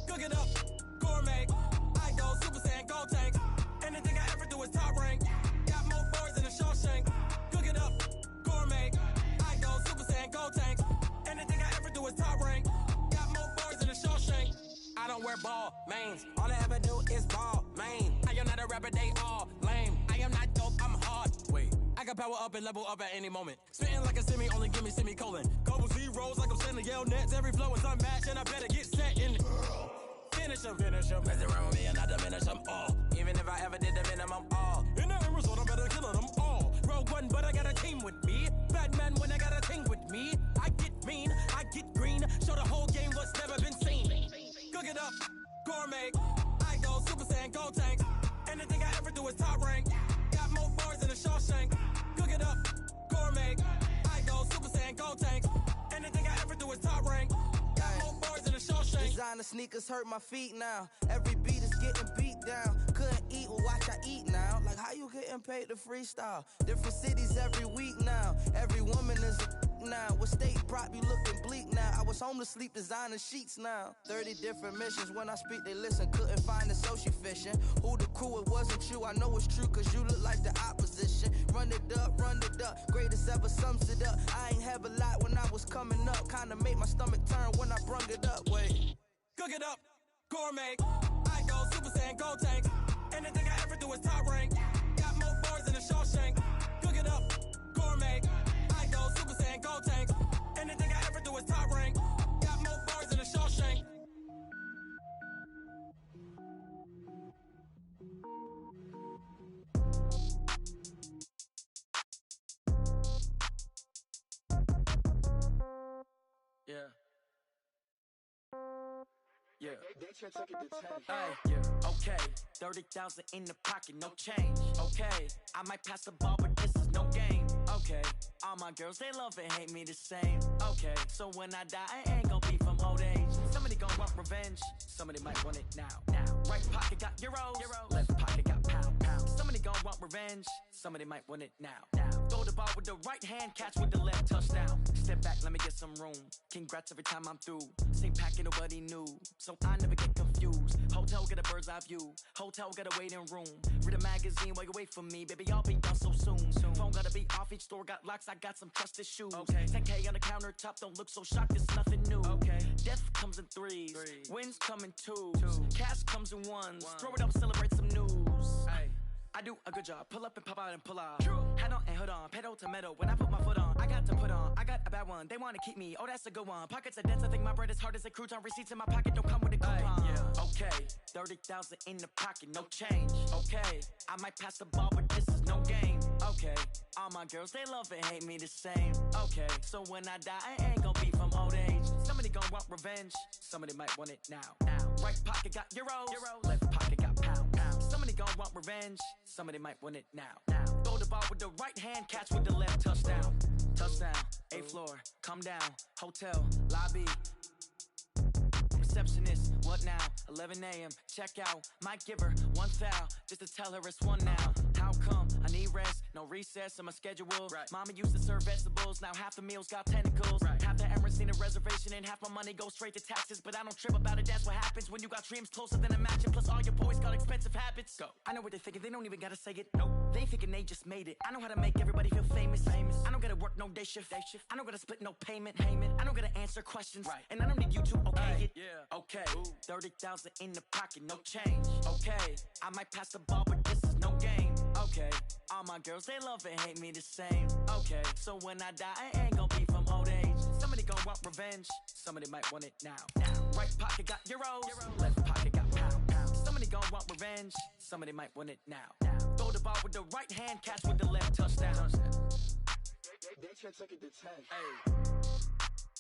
Cook it up, gourmet. I go Super Saiyan, go tank. Anything I ever do is top rank. Got more bars than a Shawshank. Cook it up, gourmet. I go Super Saiyan, go tank. Anything I ever do is top rank. Got more bars than a Shawshank. I don't wear ball mains. All I ever do is ball main. I am not a rapper, they all lame. I am not dope, I'm hard. Wait, I can power up and level up at any moment. Spitting like a semi, only give me semicolon. Couple zeros like I'm sending yell nets. Every flow is unmatched and I better get set in. Finish them. Mess around with me and I diminish them all. Even if I ever did the minimum all. In the result, I'm better killing them all. Rogue One, but I got a team with me. Batman when I got a team with me. I get mean, I get green. Show the whole game what's never been seen. Cook it up, gourmet. I go Super Saiyan, go tank. Anything I ever do is top rank. Got more bars than a Shawshank. Cook it up, gourmet. I go Super Saiyan, go tank. Anything I ever do is top rank. Got more bars than a Shawshank. Designer sneakers hurt my feet now. Every beat is getting beat down. Couldn't eat, well watch I eat now. Like how you getting paid to freestyle? Different cities every week now. Every woman is a now. What state prop you looking bleak now? I was home to sleep designer sheets now. 30 different missions. When I speak they listen. Couldn't find it so she fishing. Who the crew, it wasn't you. I know it's true cause you look like the opposition. Run it up. Greatest ever sums it up. I ain't have a lot when I was coming up. Kinda made my stomach turn when I brung it up. Wait. Cook it up, gourmet. I go Super Saiyan, go tank. Anything I ever do is top rank. Got more bars than a Shawshank. Cook it up, gourmet. I go Super Saiyan, go tank. Anything I ever do is top rank. Got more bars than a Shawshank. Yeah. Okay, 30,000 in the pocket, no change. Okay, I might pass the ball, but this is no game. Okay, all my girls, they love and hate me the same. Okay, so when I die, I ain't gon' be from old age. Somebody gon' want revenge, somebody might want it now. Right pocket got euros, left pocket got pound. Somebody gon' want revenge, somebody might want it now. Throw the ball with the right hand, catch with the left, touchdown. Step back, let me get some room. Congrats every time I'm through. Same packet, nobody knew, so I never get confused. Hotel get a bird's eye view. Hotel got a waiting room. Read a magazine while you wait for me, baby. I'll be done so soon. Phone gotta be off. Each store got locks. I got some trusted shoes. 10K on the countertop. Don't look so shocked. It's nothing new. Death comes in threes. Wins come in twos. Cash comes in ones. Throw it up, celebrate some news. I do a good job. Pull up and pop out and pull out. Head on and hood on. Pedal to metal. When I put my foot on, I got to put on. I got a bad one. They want to keep me. Oh, that's a good one. Pockets are dense. I think my bread is hard as a crouton. Receipts in my pocket don't come with a coupon. Okay, 30,000 in the pocket, no change. Okay, I might pass the ball, but this is no game. Okay, all my girls, they love and hate me the same. Okay, so when I die, I ain't gon' be from old age. Somebody gon' want revenge. Somebody might want it now. Right pocket got euros. Left pocket got pound. Somebody gon' want revenge. Somebody might want it now. Throw the ball with the right hand, catch with the left, touchdown. Touchdown, 8th floor, come down. Hotel, lobby. Receptionist, what now? 11 a.m. Check out. Might give her one foul just to tell her it's one now. How come? I need rest, no recess in my schedule. Mama used to serve vegetables, now half the meals got tentacles. Half the Emirates need a reservation and half my money goes straight to taxes. But I don't trip about it, that's what happens when you got dreams closer than a match. Plus all your boys got expensive habits. Go. I know what they're thinking, they don't even gotta say it. Nope. They thinking they just made it. I know how to make everybody feel famous. I don't gotta work no day shift. I don't gotta split no payment. I don't gotta answer questions. And I don't need you to okay it. Okay, 30,000 in the pocket, no change. Okay, I might pass the ball, but this is no game. Okay, all my girls, they love and hate me the same. Okay, so when I die, I ain't gon' be from old age. Somebody gon' want revenge, somebody might want it now. Right pocket got euros, left pocket got pound. Somebody gon' want revenge, somebody might want it now. Throw the spot with the right hand, catch with the left, touchdown. They can't take it to 10. Hey.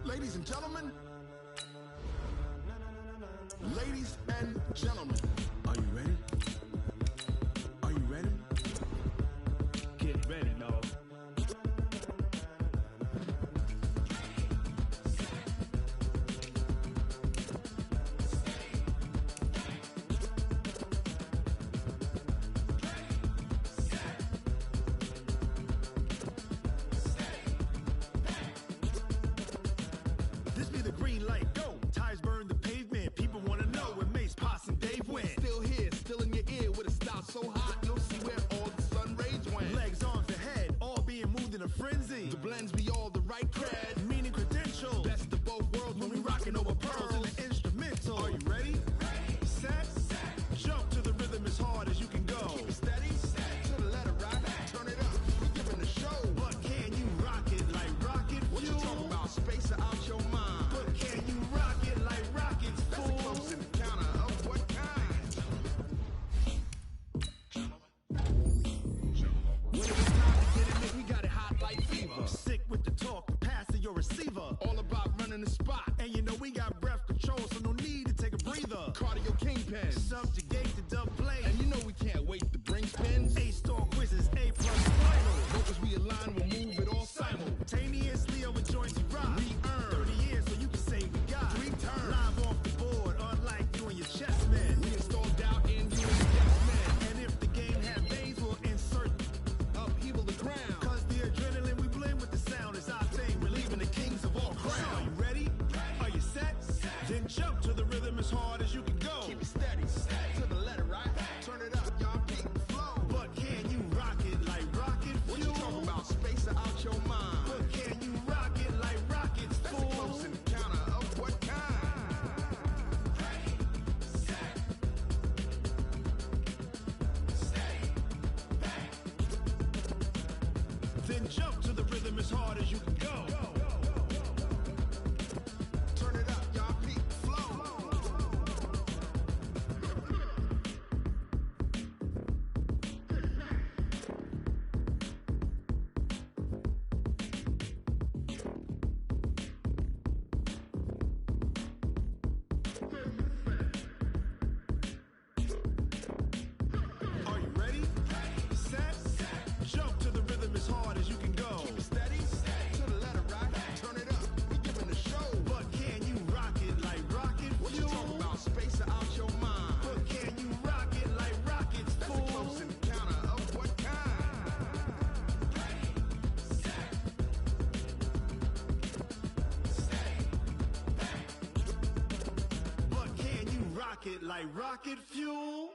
Ladies and gentlemen, ladies and gentlemen, are you ready? Are you ready? Get ready, y'all. This be the green light, go. Tires burn the pavement. People want to know where Mace, Poss, and Dave went. Still here, still in your ear with a style so hot, you'll see where all the sun rays went. Legs, arms, and head, all being moved in a frenzy. The blends be all the right cred, Meaning credentials. best of both worlds when we rockin' over pearls. in the instrumental. Are you ready? Set, jump to the rhythm as hard as you can go. Keep it steady, to the letter right, turn it up, we giving the show. But can you rock it like rocket What you fuel? talking about? Space or out your mind? But can you rock it like rockets, That's a fool? close encounter of what kind? When it was time to get it, man, we got it hot like fever. Sick with the talk, pass to your receiver. All about running the spot. And you know we got breath control, so no need to take a breather. Cardio kingpin. Subjugate the dub play. And you know we can't wait to bring spins. A-star quizzes, A-plus final. Focus we align, we'll move it all Simultaneously over joints we rock. We earn 30 years, so you can say we got 3 turns. Live off the board, unlike you and your chess men. We install doubt in you and the yes men. And if the game had veins, we'll insert. Upheaval the ground. Cause the adrenaline we blend with the sound is our thing. Relieving the kings of all crowns. Are you ready? Are you set? Then jump to the rhythm as hard as you can go. Keep it steady, to the letter right. Turn it up, y'all peak flow. But can you rock it like rocket What you fuel? talking about? Space or out your mind? But can you rock it like rockets, That's a fool? close encounter of what kind? Then jump to the rhythm as hard as you can go. Turn it up, y'all peak flow. Are you ready? Set, jump to the rhythm as hard as you can go. Keep it steady, to the letter right. Turn it up, we giving the show. But can you rock it like rocket What you fuel? talking about? Space or out your mind? But can you rock it like rockets, That's a fool? close encounter of what kind? But can you rock it like rocket fuel?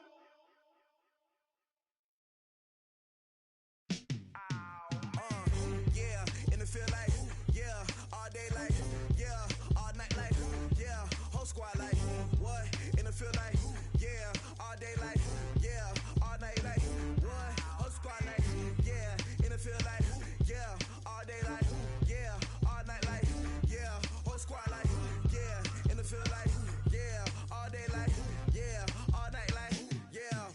Yeah, in the field like, yeah, all day like, yeah, all night like, yeah, whole squad like, what? In the field like, yeah, all day like, yeah, all night like, what? Whole squad like, yeah, in the field like, yeah, all day like, yeah, all night like, yeah, whole squad like, yeah, in the field like, yeah, all day like, yeah, all night like, yeah.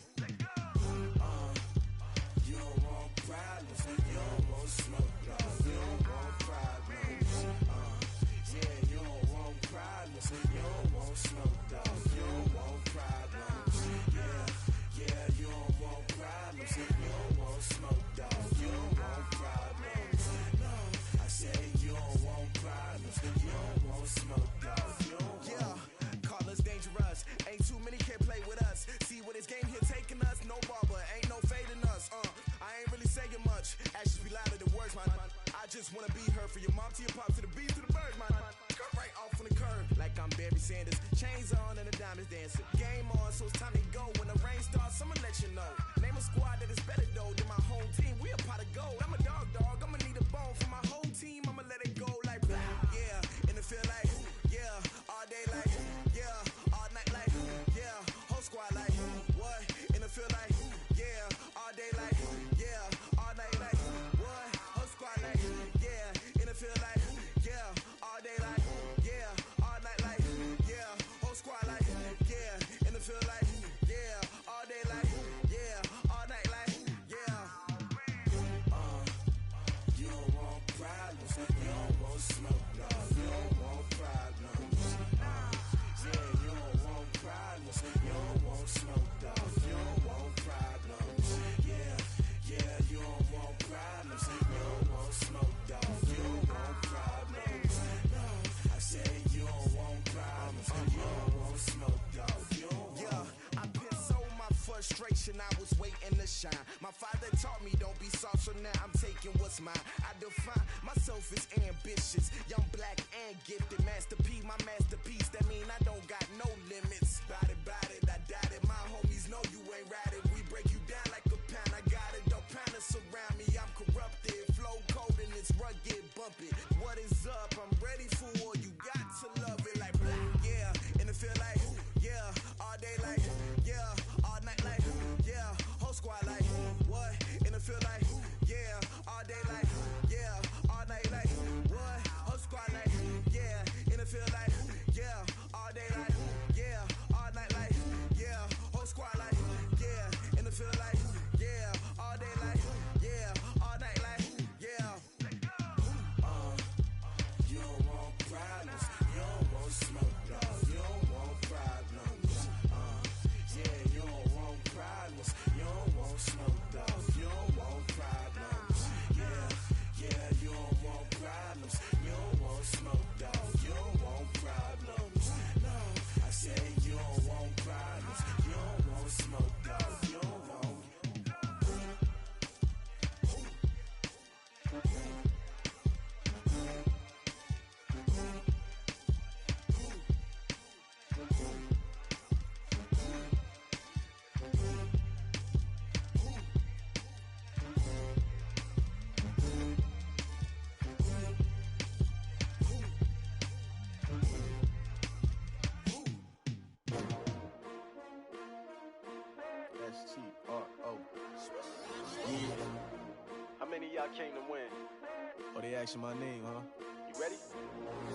You don't want problems, you don't want smoke, you don't want problems. Yeah, you don't want problems, you don't want smoke, you don't want problems. Yeah, you don't want problems, you don't want smoke, you don't want problems. No, I said you don't want problems, you don't want smoke, you don't want. Yeah, call us dangerous, ain't too many can play with us. See what this game here taking us, no barber, ain't no fading us. I ain't really saying much, actions be louder than words, man. I just wanna be heard from your mom to your pop to the beat to the birds, man. Cut right off on the curb, like I'm Barry Sanders. Chains on and the diamonds dancing. Game on, so it's time to go. When the rain starts, I'ma let you know. Name a squad that is better though than my home team. We a pot of gold. I'm a dog, I'ma need a bone for my whole team. I'ma let it go like blah. Yeah, in the field like, yeah, all day like, yeah, all night like, generation, I was waiting to shine. My father taught me don't be soft, so now I'm taking what's mine. I define myself as ambitious, young, black, and gifted. Master P, my masterpiece, that mean I don't got no limits. Bout it, I doubt it. My homies know you ain't ratted. We break you down like a pound. I got it, don't panic surround me. I'm corrupted, flow cold and it's rugged, bumpy. What is up? I'm ready for war. You got to love it like black, yeah. And it feel like, yeah. All day like, yeah. All night like, yeah. Whole squad like, what? And it feel like, yeah. All day like, yeah. All night like, what? Whole squad like, yeah. And it feel like, yeah. All day like, yeah. All night like, yeah. Whole squad like, yeah. And it feel like, yeah. All day like, yeah. All night like, yeah. You don't want problems. You don't want smoke, dog. You don't want problems. Yeah, you don't want problems. You don't want smoke, dog. You don't want problems. Yeah, you don't want problems. You don't want smoke, dog. You don't want problems. No, I said you don't want problems. You don't want smoke, dog. You don't want. S-T-R-O. Yeah. How many of y'all came to win? Oh, they asking my name, huh? You ready?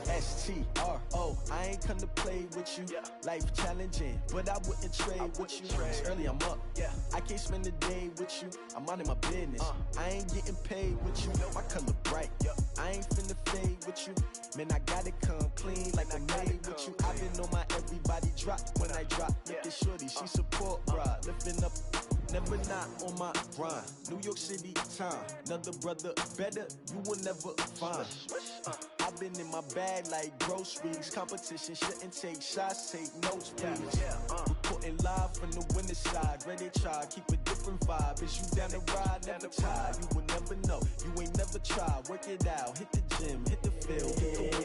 S-T-R-O. I ain't come to play with you. Yeah. Life challenging, but I wouldn't trade with you. It's early, I'm up. Yeah. I can't spend the day with you. I'm minding my business. I ain't getting paid with you. My color bright. Yeah. I ain't finna fade with you. Man, I gotta come clean like I'm made with you. I've been on my everybody drop when I drop. Look at shorty, she support ride. Lifting up, never not on my grind. New York City time, another brother better, you will never find. I've been in my bag like groceries. Competition shouldn't take shots, take notes, please. Reporting live from the winter side. Ready to try, keep a different vibe. Is you down the ride, never tired. You will never know, you ain't never tried. Work it out, hit the gym, hit the field.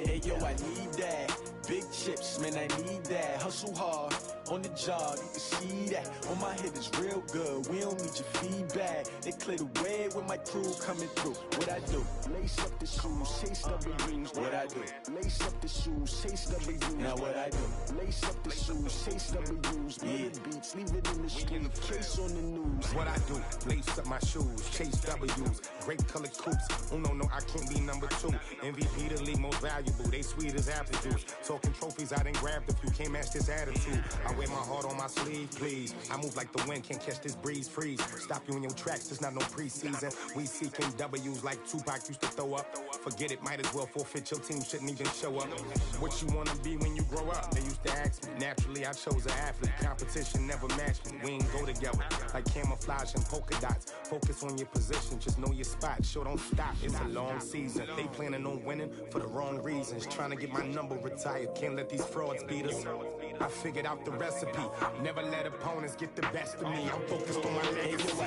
Hey, yo, I need that. Big chips, man, I need that. Hustle hard, on the job, you can see that. On my head is real good, we don't need your feedback. They clear the way with my crew coming through. What I do? Lace up the shoes, chase W's. What I do? Lace up the shoes, chase W's. Now what I do? Lace up the shoes, chase W's. Yeah. Beats, leave it in the street, case on the news. What I do? Lace up my shoes, chase W's. Great colored coops. Oh no, I can't be number 2. MVP the league most valuable. They sweet as apple juice. Talking trophies, I didn't grab the few. Can't match this attitude. I wear my heart on my sleeve, please. I move like the wind, can't catch this breeze, freeze. Stop you in your tracks, there's not no preseason. We seeking W's like Tupac used to throw up. Forget it, might as well forfeit. Your team shouldn't even show up. What you wanna be when you grow up? They used to ask me. Naturally, I chose an athlete. Competition never matched me. We ain't go together like camouflage and polka dots. Focus on your position, just know your spot. Show don't stop, it's a long season. They planning on winning for the wrong reasons. Trying to get my number retired, can't let these frauds beat us. I figured out the recipe. Never let opponents get the best of me. I'm focused on my legacy.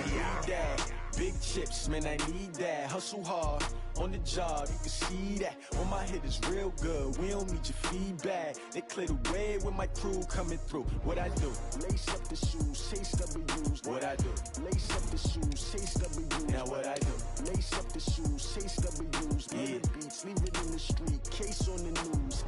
Big chips, man, I need that. Hustle hard, on the job, you can see that. On my head is real good, we don't need your feedback. They clear the way with my crew coming through. What I do? Lace up the shoes, chase W's. What I do? Lace up the shoes, chase W's. Now what I do? Lace up the shoes, chase W's. Yeah. Beats, leave it in the street, case on the news.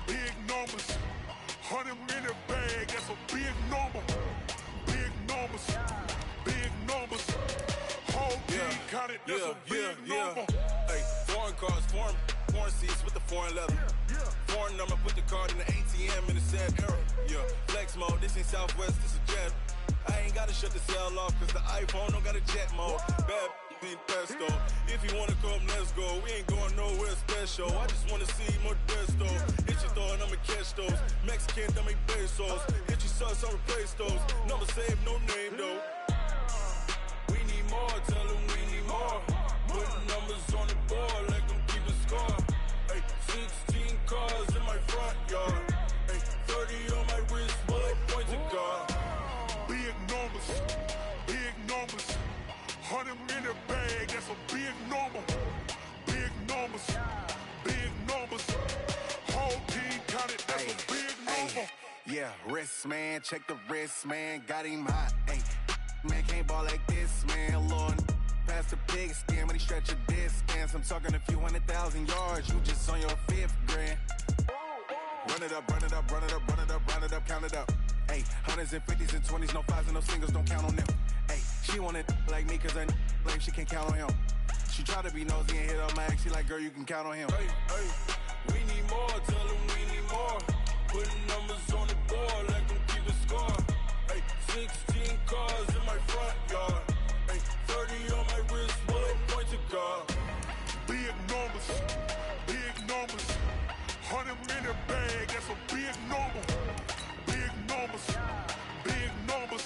Big numbers, 100-minute bag, that's a big number. Big numbers, whole team counted, that's a big number. Hey, foreign cars, foreign seats with the foreign leather. Foreign number, put the card in the ATM in the sad era. Yeah, flex mode, this ain't Southwest, this is Jet. I ain't gotta shut the cell off, cause the iPhone don't got a jet mode. Bad being pesto. If you wanna come, let's go. We ain't going nowhere special. I just wanna see more desto. Hit your throw and I'ma catch those. Mexican, dummy pesos. Hit your sauce, I'll replace those. Number save, no name though. We need more, tell them we need more. Putting numbers on the board, like them keep a score. Ay, 16 cars in my front yard. Ay, 30 on my wrist, bullet pointed car. Big numbers, 100 in the bag, that's a big number. Big numbers, whole team counted, that's a big number. Yeah, wrist man, check the wrist man, got him hot. Ay, man can't ball like this, man. Lord, past the pig skin when he stretch a distance. I'm talking a few 100,000 yards, you just on your 5th grand. Run it up, run it up, run it up, run it up, round it up, count it up. Ay, hundreds and 50s and 20s, no 5s and no singles, don't count on them. Ay, she wanted like me cause I like she can count on him. She tried to be nosy and hit on my ex, she like, girl, you can count on him. Hey, hey, we need more, tell them we need more. Putting numbers on the board, like them keep a score. Hey, 16 cars in my front yard. Hey, 30 on my wrist, bullet pointed car. Big numbers, 100 in the bag, that's a big number. Big numbers,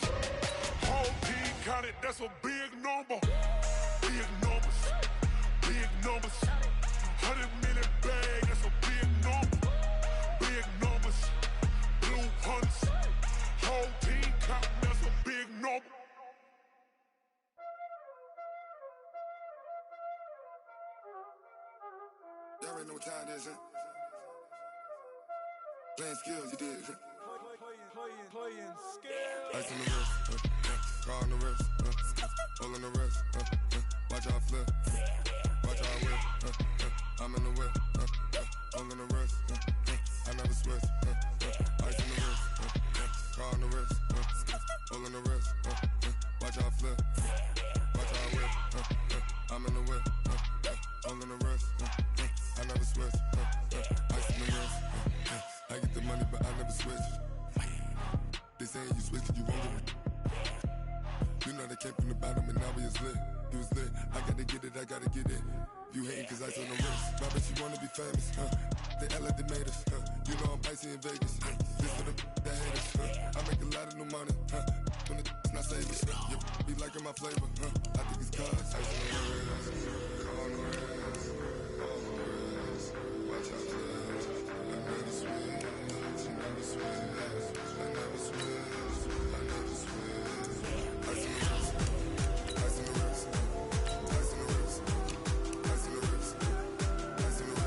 whole team counted, that's a big number. Big numbers, 100 in the bag, that's a big number. Big numbers, blue hunts, whole team counting, that's a big number. Y'all already know what time it is, huh? Playing skills, you did. Playing skills. Ice on the wrist, car on the wrist, all on the wrist, watch how I flip, watch how I whip, I'm in the whip, all on the wrist, I never switch, ice on the wrist, car on the wrist, all on the wrist, watch how I flip, watch how I whip, I'm in the whip, all on the wrist, I never switch, ice on the wrist, I get the money but I never switch. They saying you switch and you won't get it. You know they came from the bottom and now we is lit. You was lit, I gotta get it, I gotta get it. You hating cause ice on the wrist. My bitch, you wanna be famous, They act like they made us, You know I'm icy in Vegas, This for the that hate us, I make a lot of new money, When it's not saving, You be liking my flavor, I think it's cause ice on the wrist, on the wrist, on the wrist. Watch out, cuz I never switch, I never switch. I never switch, I never switch. Ice in the wrist, ice in the wrist, ice in the wrist, ice in the wrist, ice in the wrist,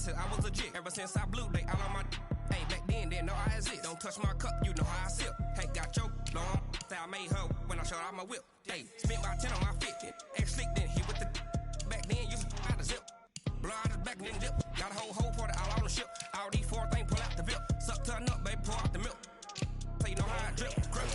I was legit. Ever since I blew, they all on my. Hey, back then, didn't know I exist. Don't touch my cup, you know how I sip. Hey, got your long. Say I made her when I showed out my whip. Hey, spent about 10 on my fit. Ex-slick, then hit with the. Back then, used to out the zip. Blow out his back, then dip. Got a whole party all on the ship. All these 4 things pull out the VIP. Suck to a nut, baby, pour out the milk. So you know how I drip. Crush.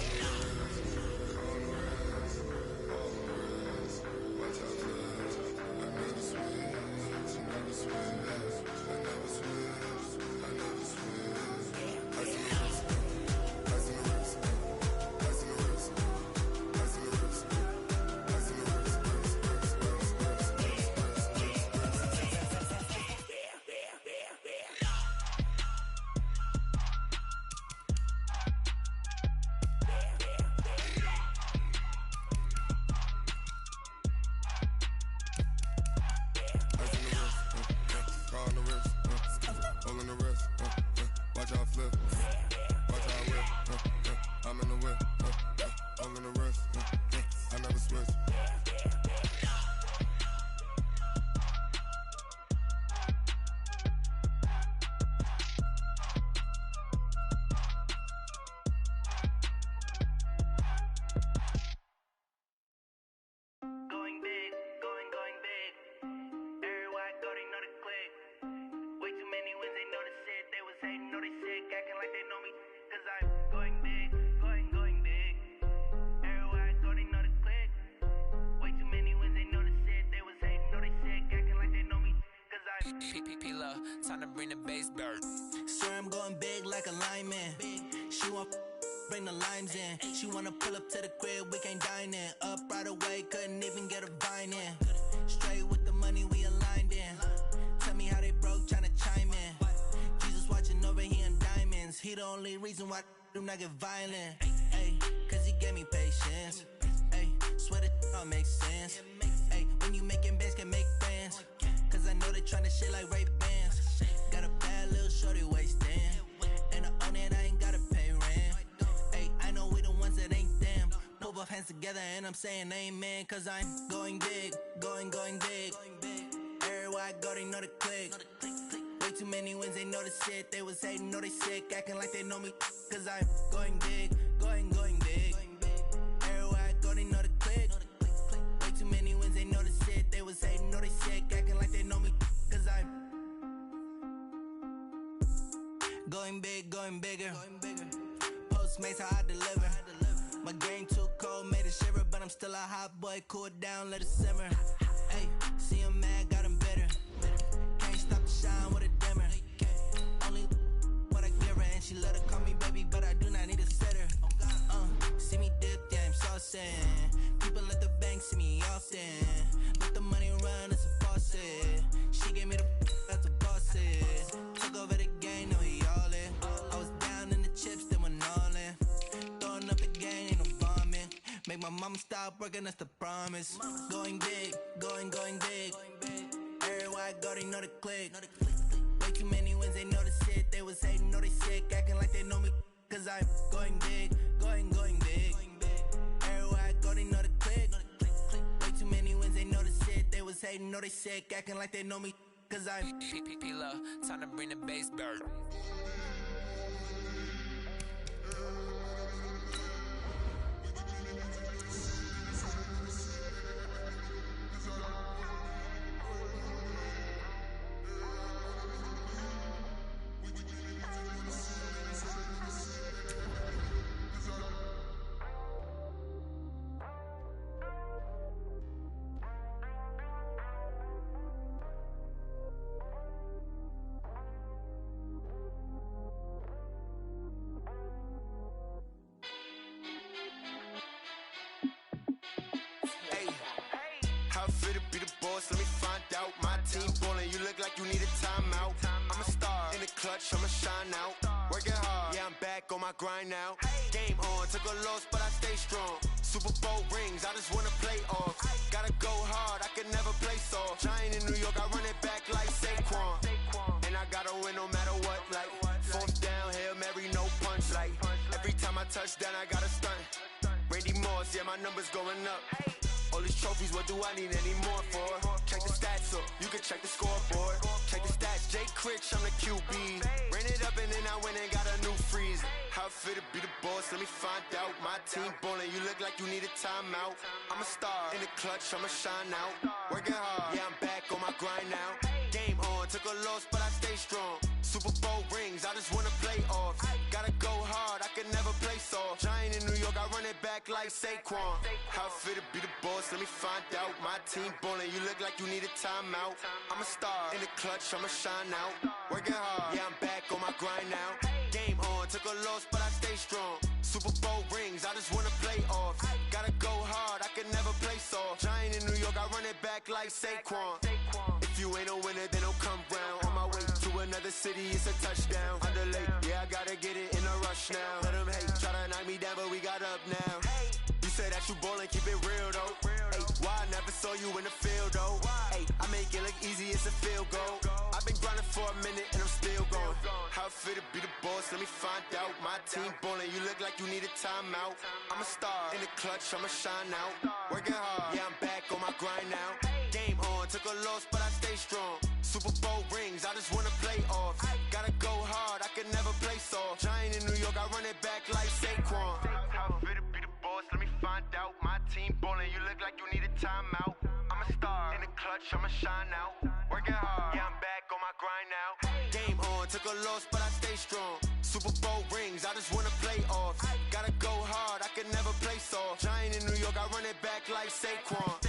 Going big. Everywhere I go, they know the click. Way too many wins, they Time to bring the bass bird. Swear I'm going big like a lineman. She want bring the limes in. She wanna pull up to the crib, we can't dine in. Up right away, couldn't even get a vine in. Straight with the money we aligned in. Tell me how they broke, tryna chime in. Jesus watching over here in diamonds. He the only reason why I do not get violent. Ay, cause he gave me patience. Ay, swear that all makes sense. Ay, when you making bands, can make friends. Cause I know they tryna shit like Ray-Bans. Got a bad little shorty wasting. And I own it, I ain't gotta pay rent. Ay, I know we the ones that ain't them. Pull both hands together and I'm saying amen. Cause I'm going big, going big. Everywhere I go, they know the click. Way too many wins, they know the shit. They was hating, know they sick, acting like they know me. Cause I'm going big, going big. Everywhere I go, they know the click. Way too many wins, they know the shit. They was hating, know they sick, acting like they know me. Cause I'm going big, going bigger. Postmates, how I deliver. My game too cold, made it shiver. But I'm still a hot boy, cool it down, let it simmer. Hey, see him mad, got him bitter. Can't stop the shine with a dimmer. Only what I give her, and she love to call me baby, but I do not need a sitter. See me dip, yeah, I'm saucing. People at the bank see me often. Let the money run, it's a faucet. She gave me the that's the bosses. Took over the game, now he all in. I was down in the chips, then went all in. Throwing up the game, ain't no bombing. Make my mama stop working, that's the promise. Going big, going big. Everywhere I go, they know the click. Way too many wins, they know the shit. They was hating, know they sick, acting like they know me. Cause I'm going big, going big. Everywhere I go, they know the click. Way too many wins, they know the shit. They was hating, know they sick, acting like they know me. Cause I'm time to bring the bass bird. Let me find out. My team ballin', you look like you need a timeout. I'm a star in the clutch, I'ma shine out. Working hard, yeah, I'm back on my grind now. Game on, took a loss, but I stay strong. Super Bowl rings, I just wanna play off. Gotta go hard, I can never play soft. Giant in New York, I run it back like Saquon. And I gotta win no matter what, like fourth down, Hail Mary, no punch. Like every time I touch down, I gotta stunt. Randy Moss, yeah, my numbers going up. All these trophies, what do I need any more for? Check the stats up, you can check the scoreboard. Check the stats, Jake Critch, I'm the QB. Ran it up and then I went and got a new freeze. How it feel to be the boss, let me find out. My team ballin', you look like you need a timeout. I'm a star in the clutch, I'ma shine out. Working hard, yeah, I'm back on my grind now. Game on, took a loss, but I stay strong. Super Bowl rings, I just wanna play off. Gotta go hard, I can never play soft. Giant in New York, I run it back like Saquon. How it feel to be the boss, let me find out. My team ballin', you look like you need a timeout. I'm a star in the clutch, I'ma shine out. Working hard, yeah, I'm back on my grind now. Game on, took a loss, but I stay strong. Super Bowl rings, I just wanna play off. Gotta go hard, I can never play soft. Giant in New York, I run it back like Saquon. If you ain't a winner, then don't come round. On my way to another city, it's a touchdown. Underlay, yeah, I gotta get it in a rush now. Let them hate, try to knock me down, but we got up now. You say that you ballin', keep it real though. Hey, why I never saw you in the field though? Hey, I make it look easy, it's a field goal. I've been grinding for a minute and I'm still going. How it feel to be the boss, let me find out. My team ballin', you look like you need a timeout. I'm a star in the clutch, I'ma shine out. Working hard, yeah, I'm back on my grind now. Game on, took a loss, but I stay strong. Super Bowl rings, I just wanna play off. Gotta go hard, I can never play soft. Giant in New York, I run it back like Saquon. How it feel to be the boss, let me find out. My team ballin', you look like you need a timeout. I'm a star in the clutch, I'ma shine out. Working hard, yeah, I'm back on my grind now. Game on, took a loss, but I stay strong. Super Bowl rings, I just wanna play off. Gotta go hard, I can never play soft. Giant in New York, I run it back like Saquon.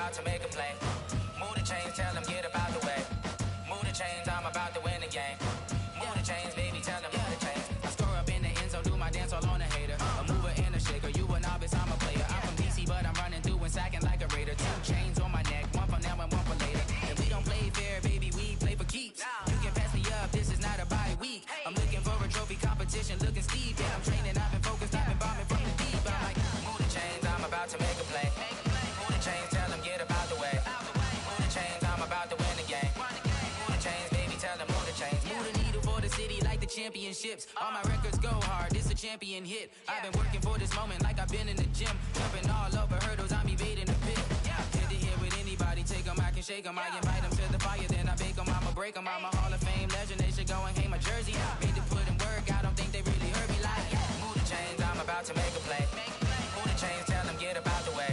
about to make a play. Move the chains, tell them get about the way. Move the chains, I'm about to win the game. Move the chains, baby, tell them move the chains. I score up in the end zone, do my dance all on a hater. A mover and a shaker, you a novice, I'm a player. I'm from DC, but I'm running through and sacking like a raider. 2 chains on my neck, one for now and one for later. And we don't play fair, baby, we play for keeps. You can pass me up, this is not a bye week. I'm looking for a trophy competition, looking steep. Yeah, I'm training, I've been focused, I've been bombing from the deep. I'm like, move the chains, I'm about to make a play. Move the chains, tell them get about the way. Move the chains, I'm about to win the game. Move the chains, baby, tell them move the chains. Move the needle for the city like the championships. All my records go hard, this a champion hit. I've been working for this moment like I've been in the gym. Jumping all over hurdles, I'm evading the pit. Hit to hit with anybody, take them, I can shake them. I invite them to the fire, then I bake them. I'ma break them, I'm a Hall of Fame legend. They should go and hang my jersey. Made to put in work, I don't think they really heard me like, move the chains, I'm about to make a play. Move the chains, tell them get about the way.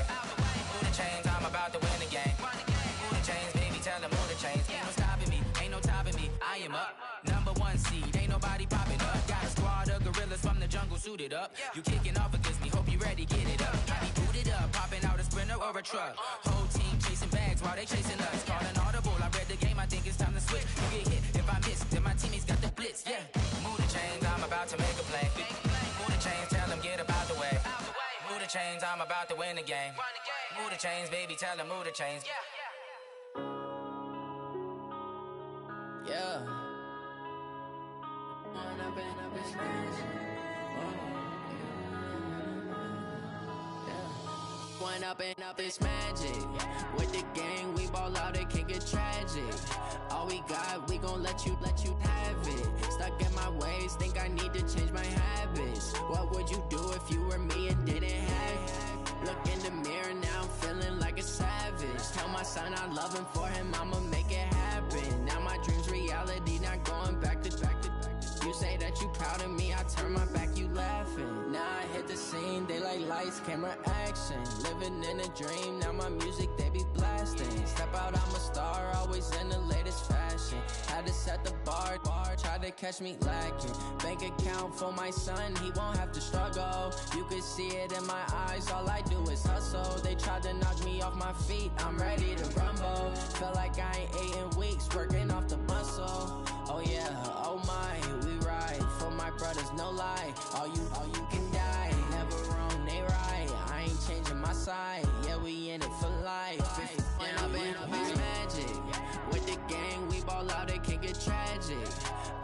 Move the chains, I'm about to win the game. Move the chains, baby, tell them move the chains. Ain't no stopping me, ain't no topping me. I am up, #1 seed, ain't nobody popping up. Got a squad of gorillas from the jungle suited up. You kicking off against me, hope you ready, get it up. I be booted up, popping out a Sprinter or a truck. Whole team chasing bags while they chasing us. Calling audible, I read the game, I think it's time to switch. You get hit, if I miss, then my teammates got the blitz, yeah. Move the chains, I'm about to make a play. Move the chains, tell them get about the way. Move the chains, I'm about to win the game. Move the chains, baby, tell them move the chains. Yeah. One up and up, it's magic. With the gang, we ball out, it can get tragic. All we got, we gon' let you have it. Stuck in my ways, think I need to change my habits. What would you do if you were me and didn't have it? Look in the mirror, now I'm feeling like a savage. Tell my son I love him, for him I'ma make it happen. Now my dream's reality, not going back to. You say that you proud of me, I turn my back, you laughing. Now I hit the scene, they like lights, camera, action. Living in a dream, now my music, they be blasting. Step out, I'm a star, always in the latest fashion. Had to set the bar, try to catch me lacking. Bank account for my son, he won't have to struggle. You could see it in my eyes, all I do is hustle. They tried to knock me off my feet, I'm ready to rumble. Feel like I ain't ate in weeks, working off the muscle. Oh yeah, oh my, we ride for my brothers, no lie. All you can die, never wrong, they right. I ain't changing my side, yeah, we in it for life. When up and up, it's magic. With the gang, we ball out, it can get tragic.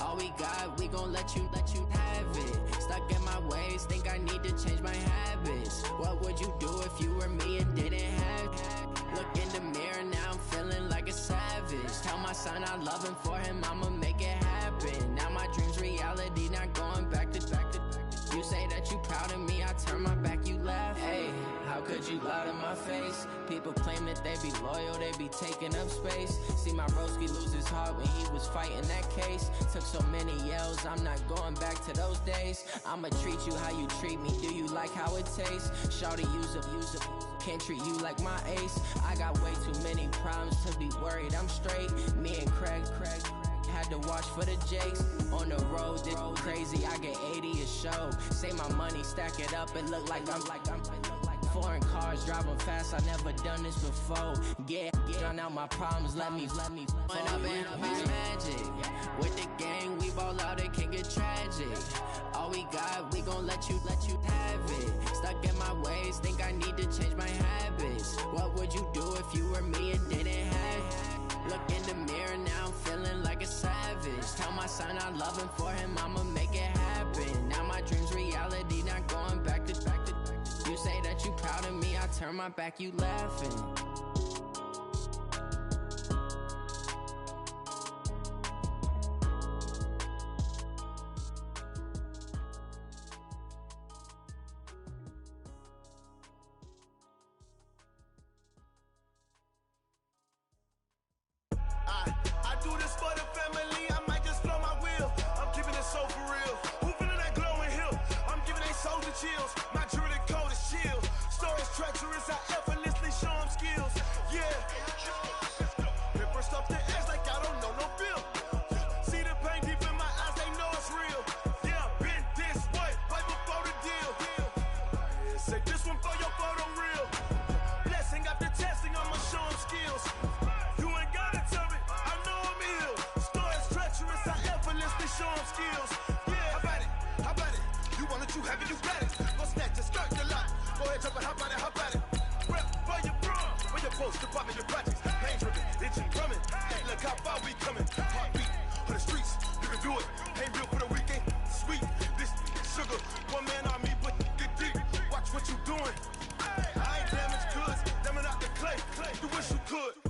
All we got, we gon' let you have it. Stuck in my ways, think I need to change my habits. What would you do if you were me and didn't have it? Look in the mirror, now I'm feeling like a savage. Tell my son I love him, for him I'ma make it happen. Now my dream's reality, not going back to. You say that you proud of me, I turn my back, you laugh. Hey, how could you lie to my face? People claim that they be loyal, they be taking up space. See my broski lose his heart when he was fighting that case. Took so many yells, I'm not going back to those days. I'ma treat you how you treat me, do you like how it tastes? Shawty, use up, can't treat you like my ace. I got way too many problems to be worried, I'm straight. Me and Craig had to watch for the Jakes. On the road, this crazy, I get 80 a show. Say my money, stack it up, it look like I'm foreign cars, driving fast, I never done this before. Get drown out my problems, let me When up and up, it's magic. With the gang, we ball out, it can get tragic. All we got, we gon' let you have it. Stuck in my ways, think I need to change my habits. What would you do if you were me and didn't have it? Look in the mirror, now I'm feeling like a savage. Tell my son I love him, for him I'ma make it happen. Now my dream's reality, not going back to. You say that you proud of me, I turn my back, you laughing. I do this for the family, I might just blow my wheel. I'm keeping it so for real. Who feeling that glowing hill? I'm giving they soldier chills. My jewelry code is chill. Stories treacherous, I effortlessly show them skills. Yeah. Paper stuff to edge like I don't know no feel. See the pain deep in my eyes, they know it's real. Yeah, been this way, way before the deal. Say this one for your photo real. Blessing after testing, I'ma show at it, hop at it. Rep for your bro, where your post, department, your projects. Pain dripping, itching, drumming. Hey, look how far we coming. Heartbeat on the streets, you can do it. Ain't built for the weekend, sweet. This sugar, one man army, but get deep. Watch what you doing. I ain't damaged goods, damn it out the clay. You wish you could.